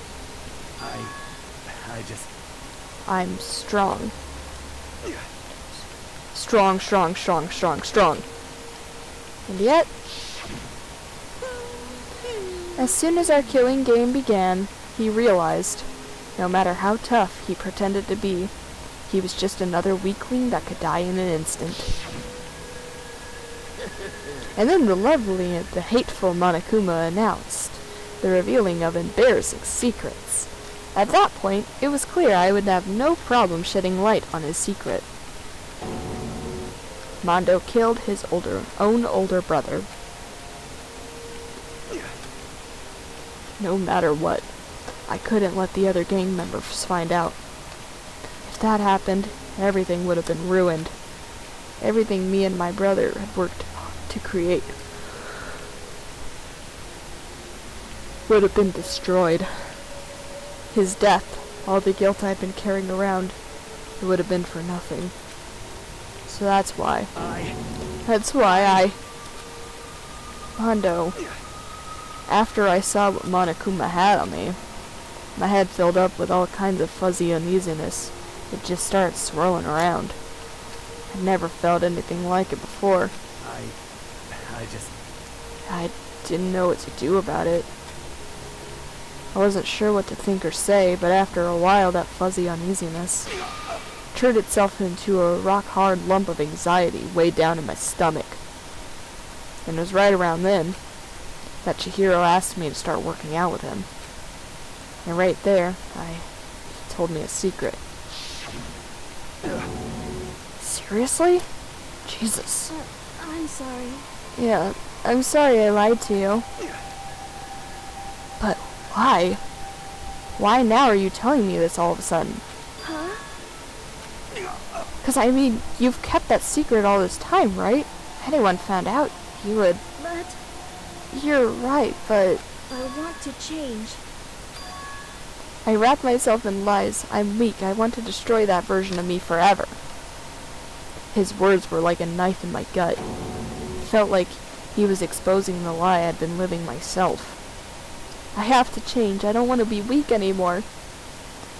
I'm strong. Strong, strong, strong, strong, strong. And yet, as soon as our killing game began, he realized, no matter how tough he pretended to be, he was just another weakling that could die in an instant. And then the hateful Monokuma announced the revealing of embarrassing secrets. At that point, it was clear I would have no problem shedding light on his secret. Mondo killed his own older brother. No matter what, I couldn't let the other gang members find out. If that happened, everything would have been ruined. Everything me and my brother had worked to create would have been destroyed. His death, all the guilt I've been carrying around, it would have been for nothing. So that's why I Mondo, after I saw what Monokuma had on me, my head filled up with all kinds of fuzzy uneasiness. It just started swirling around. I'd never felt anything like it before. I didn't know what to do about it. I wasn't sure what to think or say, but after a while that fuzzy uneasiness turned itself into a rock-hard lump of anxiety way down in my stomach. And it was right around then that Chihiro asked me to start working out with him. And right there, he told me a secret. Seriously? Jesus. I'm sorry. Yeah, I'm sorry I lied to you. But why? Why now are you telling me this all of a sudden? Huh? 'Cause I mean, you've kept that secret all this time, right? If anyone found out, you would... But... You're right, but... I want to change. I wrap myself in lies. I'm weak. I want to destroy that version of me forever. His words were like a knife in my gut. It felt like he was exposing the lie I'd been living myself. I have to change. I don't want to be weak anymore.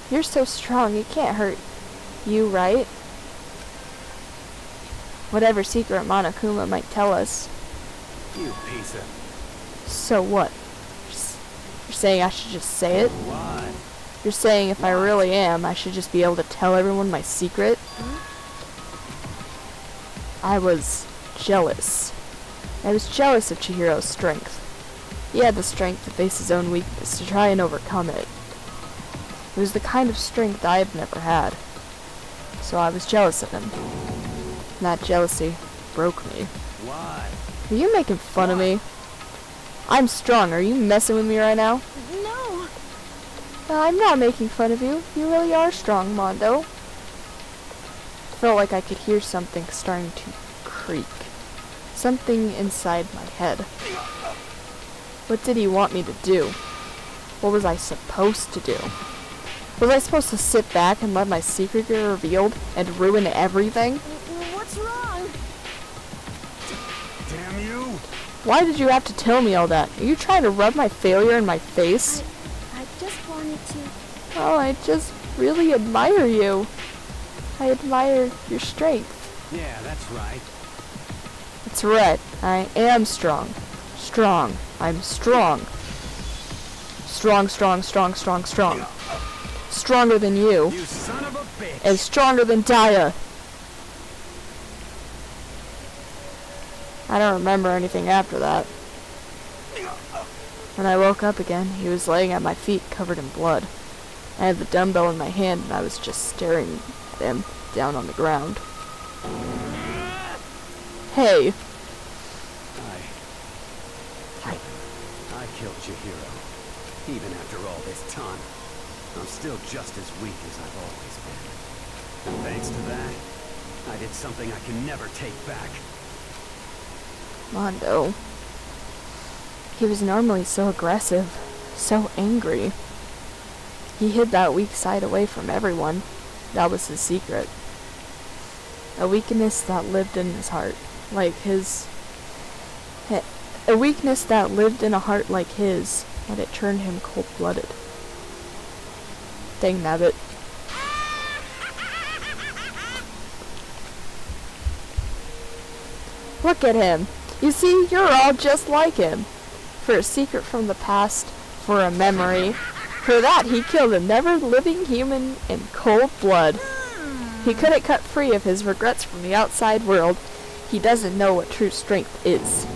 You're so strong, it can't hurt you, right? Whatever secret Monokuma might tell us. You piece of... So what? You're saying I should just say it? What? You're saying if I really am, I should just be able to tell everyone my secret? I was jealous. I was jealous of Chihiro's strength. He had the strength to face his own weakness, to try and overcome it. It was the kind of strength I've never had. So I was jealous of him. And that jealousy broke me. Why? Are you making fun of me? I'm strong. Are you messing with me right now? No! I'm not making fun of you. You really are strong, Mondo. It felt like I could hear something starting to creak. Something inside my head. What did he want me to do? What was I supposed to do? Was I supposed to sit back and let my secret get revealed and ruin everything? What's wrong? Damn you! Why did you have to tell me all that? Are you trying to rub my failure in my face? I just wanted to... Oh, I just really admire you. I admire your strength. Yeah, that's right. That's right. I am strong. Strong. I'm strong. Strong, strong, strong, strong, strong. Stronger than you. You son of a bitch! And stronger than Daya. I don't remember anything after that. When I woke up again, he was laying at my feet covered in blood. I had the dumbbell in my hand and I was just staring at him down on the ground. Hey! I killed Chihiro. Even after all this time, I'm still just as weak as I've always been. And thanks to that, I did something I can never take back. Mondo. He was normally so aggressive, so angry. He hid that weak side away from everyone. That was his secret. A weakness that lived in his heart, like his... A weakness that lived in a heart like his, and it turned him cold-blooded. Dang nabbit. Look at him. You see, you're all just like him. For a secret from the past, for a memory. For that, he killed a never-living human in cold blood. He couldn't cut free of his regrets from the outside world. He doesn't know what true strength is.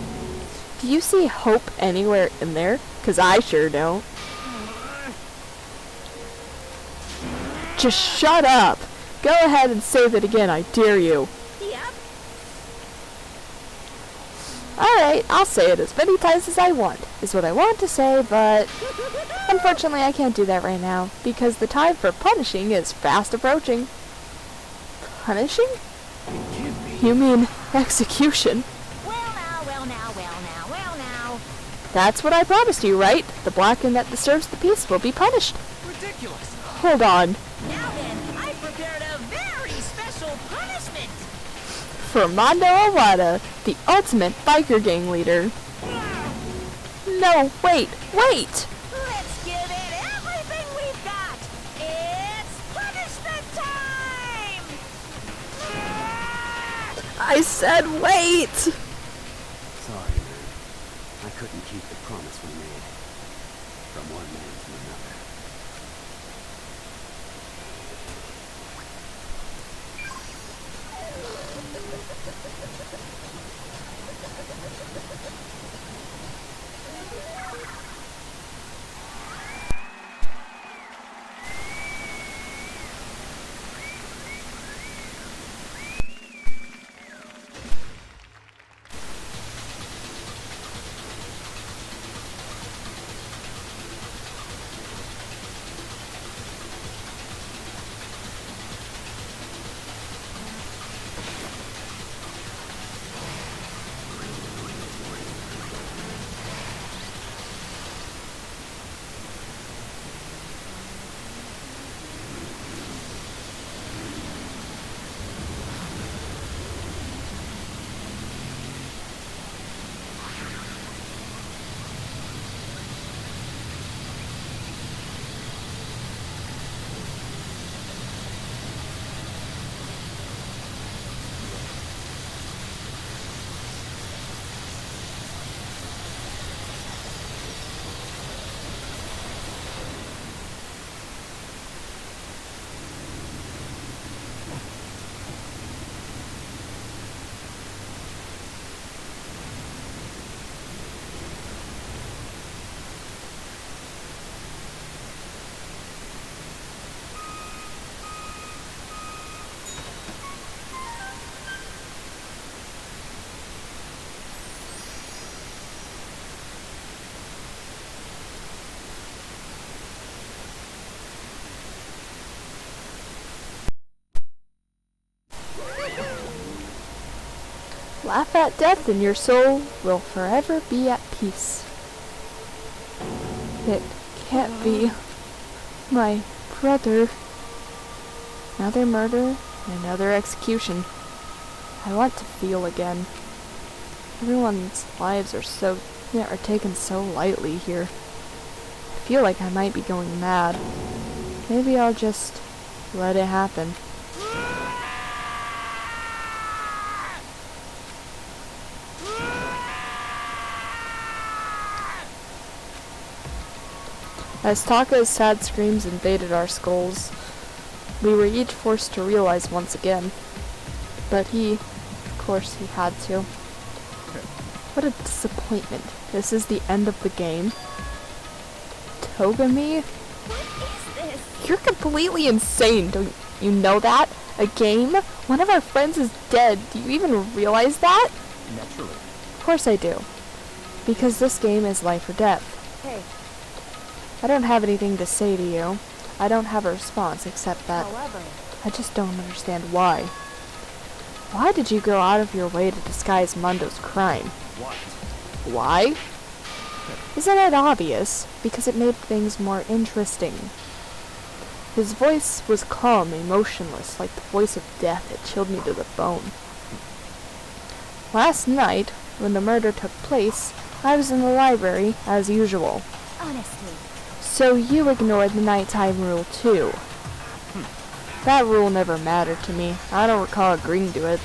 Do you see hope anywhere in there? 'Cause I sure don't. Just shut up! Go ahead and say that again, I dare you. Yep. Alright, I'll say it as many times as I want, is what I want to say, but unfortunately I can't do that right now, because the time for punishing is fast approaching. Punishing? You mean execution? That's what I promised you, right? The black one that disturbs the peace will be punished. Ridiculous. Hold on. Now then, I prepared a very special punishment. For Mondo Awada, the ultimate biker gang leader. No, wait! Let's give it everything we've got! It's punishment time! I said wait! Sorry, man. I couldn't keep the promise we made. From one man to another. Laugh at death and your soul will forever be at peace. It can't be. My brother. Another murder, another execution. I want to feel again. Everyone's lives are taken so lightly here. I feel like I might be going mad. Maybe I'll just let it happen. As Taka's sad screams invaded our skulls, we were each forced to realize once again. But of course he had to. What a disappointment. This is the end of the game. Togami? What is this? You're completely insane, don't you know that? A game? One of our friends is dead. Do you even realize that? Naturally. Of course I do. Because this game is life or death. Hey, I don't have anything to say to you. I don't have a response except that however, I just don't understand why. Why did you go out of your way to disguise Mundo's crime? What? Why? Isn't it obvious? Because it made things more interesting. His voice was calm, emotionless, like the voice of death. It chilled me to the bone. Last night, when the murder took place, I was in the library, as usual. Honestly. So you ignored the nighttime rule, too. That rule never mattered to me. I don't recall agreeing to it.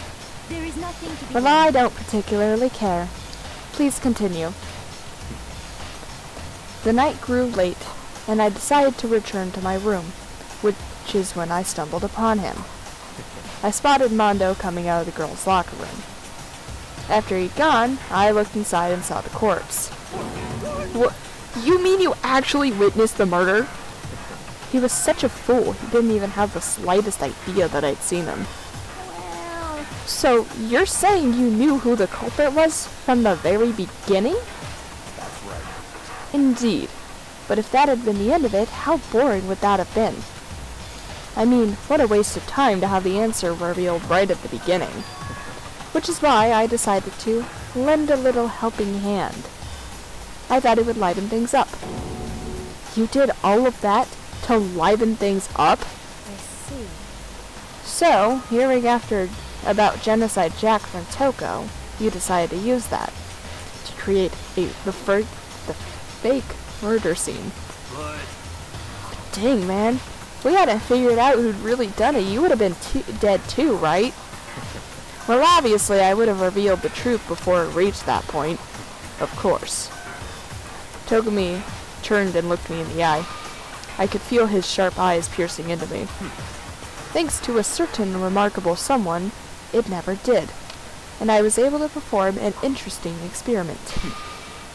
There is nothing to be But I don't particularly care. Please continue. The night grew late, and I decided to return to my room, which is when I stumbled upon him. I spotted Mondo coming out of the girls' locker room. After he'd gone, I looked inside and saw the corpse. What? You mean you actually witnessed the murder? He was such a fool, he didn't even have the slightest idea that I'd seen him. Well, So, you're saying you knew who the culprit was from the very beginning? That's right. Indeed. But if that had been the end of it, how boring would that have been? I mean, what a waste of time to have the answer revealed right at the beginning. Which is why I decided to lend a little helping hand. I thought it would liven things up. You did all of that to liven things up? I see. So, hearing about Genocide Jack from Toko, you decided to use that to create the the fake murder scene. But Dang, man. If we hadn't figured out who'd really done it, you would have been dead too, right? Well, obviously, I would have revealed the truth before it reached that point. Of course. Togumi turned and looked me in the eye. I could feel his sharp eyes piercing into me. Thanks to a certain remarkable someone, it never did. And I was able to perform an interesting experiment.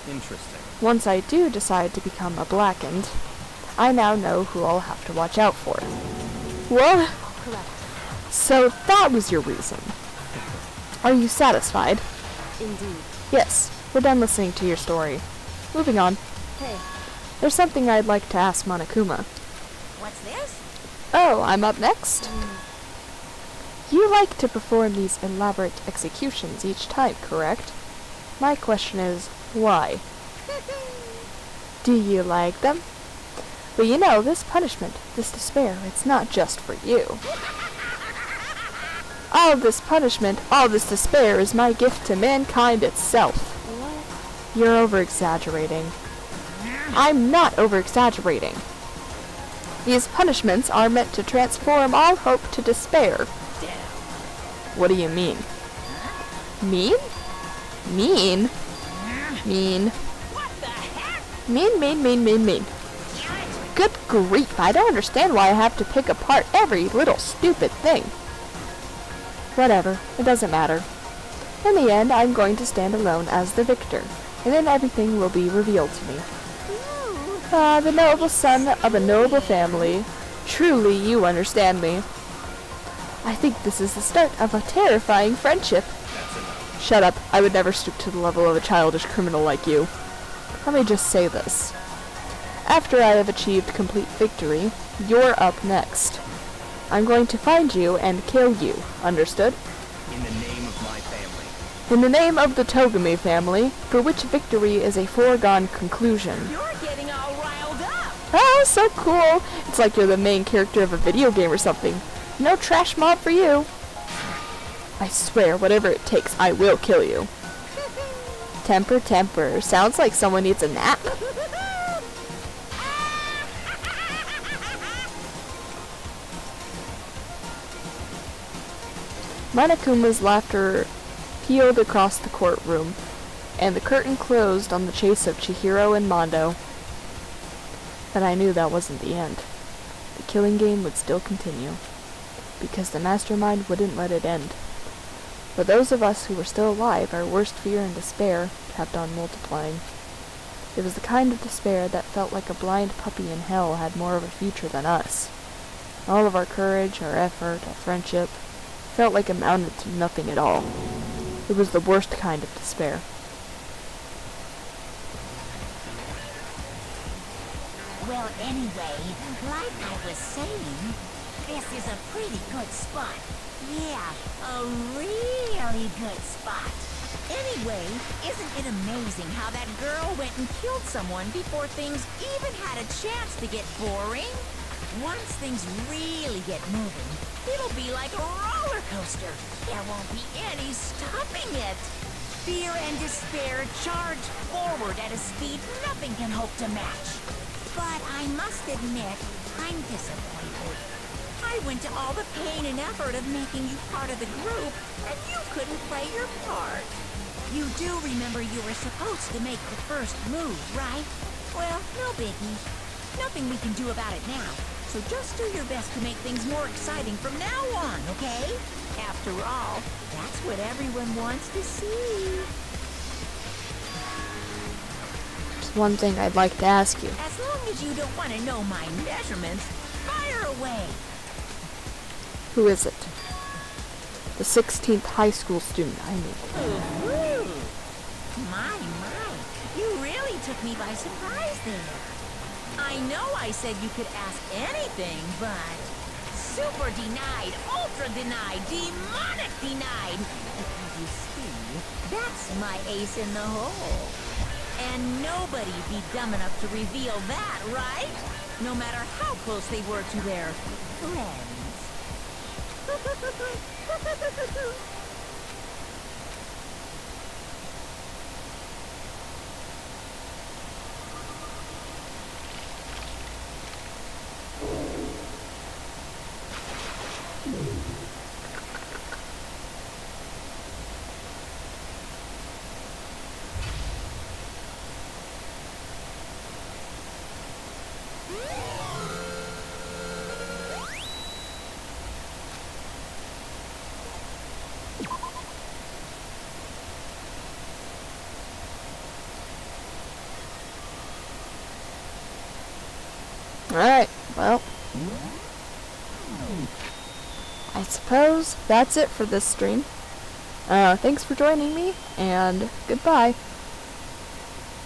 Interesting. Once I do decide to become a blackened, I now know who I'll have to watch out for. Well, so that was your reason. Are you satisfied? Indeed. Yes, we're done listening to your story. Moving on. Hey, There's something I'd like to ask Monokuma. What's this? Oh, I'm up next? You like to perform these elaborate executions each time, correct? My question is, why? Do you like them? But you know, this punishment, this despair, it's not just for you. All this punishment, all this despair is my gift to mankind itself. what? You're over-exaggerating. I'm not over-exaggerating. These punishments are meant to transform all hope to despair. What do you mean? Mean? Mean? Mean. What the heck? Mean. Good grief, I don't understand why I have to pick apart every little stupid thing. Whatever, it doesn't matter. In the end, I'm going to stand alone as the victor, and then everything will be revealed to me. Ah, the noble son of a noble family. Truly, you understand me. I think this is the start of a terrifying friendship. Shut up, I would never stoop to the level of a childish criminal like you. Let me just say this. After I have achieved complete victory, you're up next. I'm going to find you and kill you, understood? In the name of my family. In the name of the Togumi family, for which victory is a foregone conclusion. You're getting all riled up. Oh, so cool! It's like you're the main character of a video game or something. No trash mob for you. I swear, whatever it takes, I will kill you. Temper. Sounds like someone needs a nap. Monokuma's laughter pealed across the courtroom, and the curtain closed on the chase of Chihiro and Mondo. But I knew that wasn't the end. The killing game would still continue, because the mastermind wouldn't let it end. For those of us who were still alive, our worst fear and despair kept on multiplying. It was the kind of despair that felt like a blind puppy in hell had more of a future than us. All of our courage, our effort, our friendship, felt like it amounted to nothing at all. It was the worst kind of despair. Well, anyway, like I was saying, this is a pretty good spot. Yeah, a really good spot. Anyway, isn't it amazing how that girl went and killed someone before things even had a chance to get boring? Once things really get moving, it'll be like a roller coaster. There won't be any stopping it. Fear and despair charge forward at a speed nothing can hope to match. But I must admit, I'm disappointed. I went to all the pain and effort of making you part of the group, and you couldn't play your part. You do remember you were supposed to make the first move, right? Well, no biggie. Nothing we can do about it now. So just do your best to make things more exciting from now on, okay? After all, that's what everyone wants to see. There's one thing I'd like to ask you. As long as you don't want to know my measurements, fire away. Who is it? The 16th high school student, I mean. Ooh. My, you really took me by surprise there. I know I said you could ask anything, but super denied, ultra denied, demonic denied. Because you see, that's my ace in the hole. And nobody'd be dumb enough to reveal that, right? No matter how close they were to their friends. Alright, well, I suppose that's it for this stream. Thanks for joining me, and goodbye.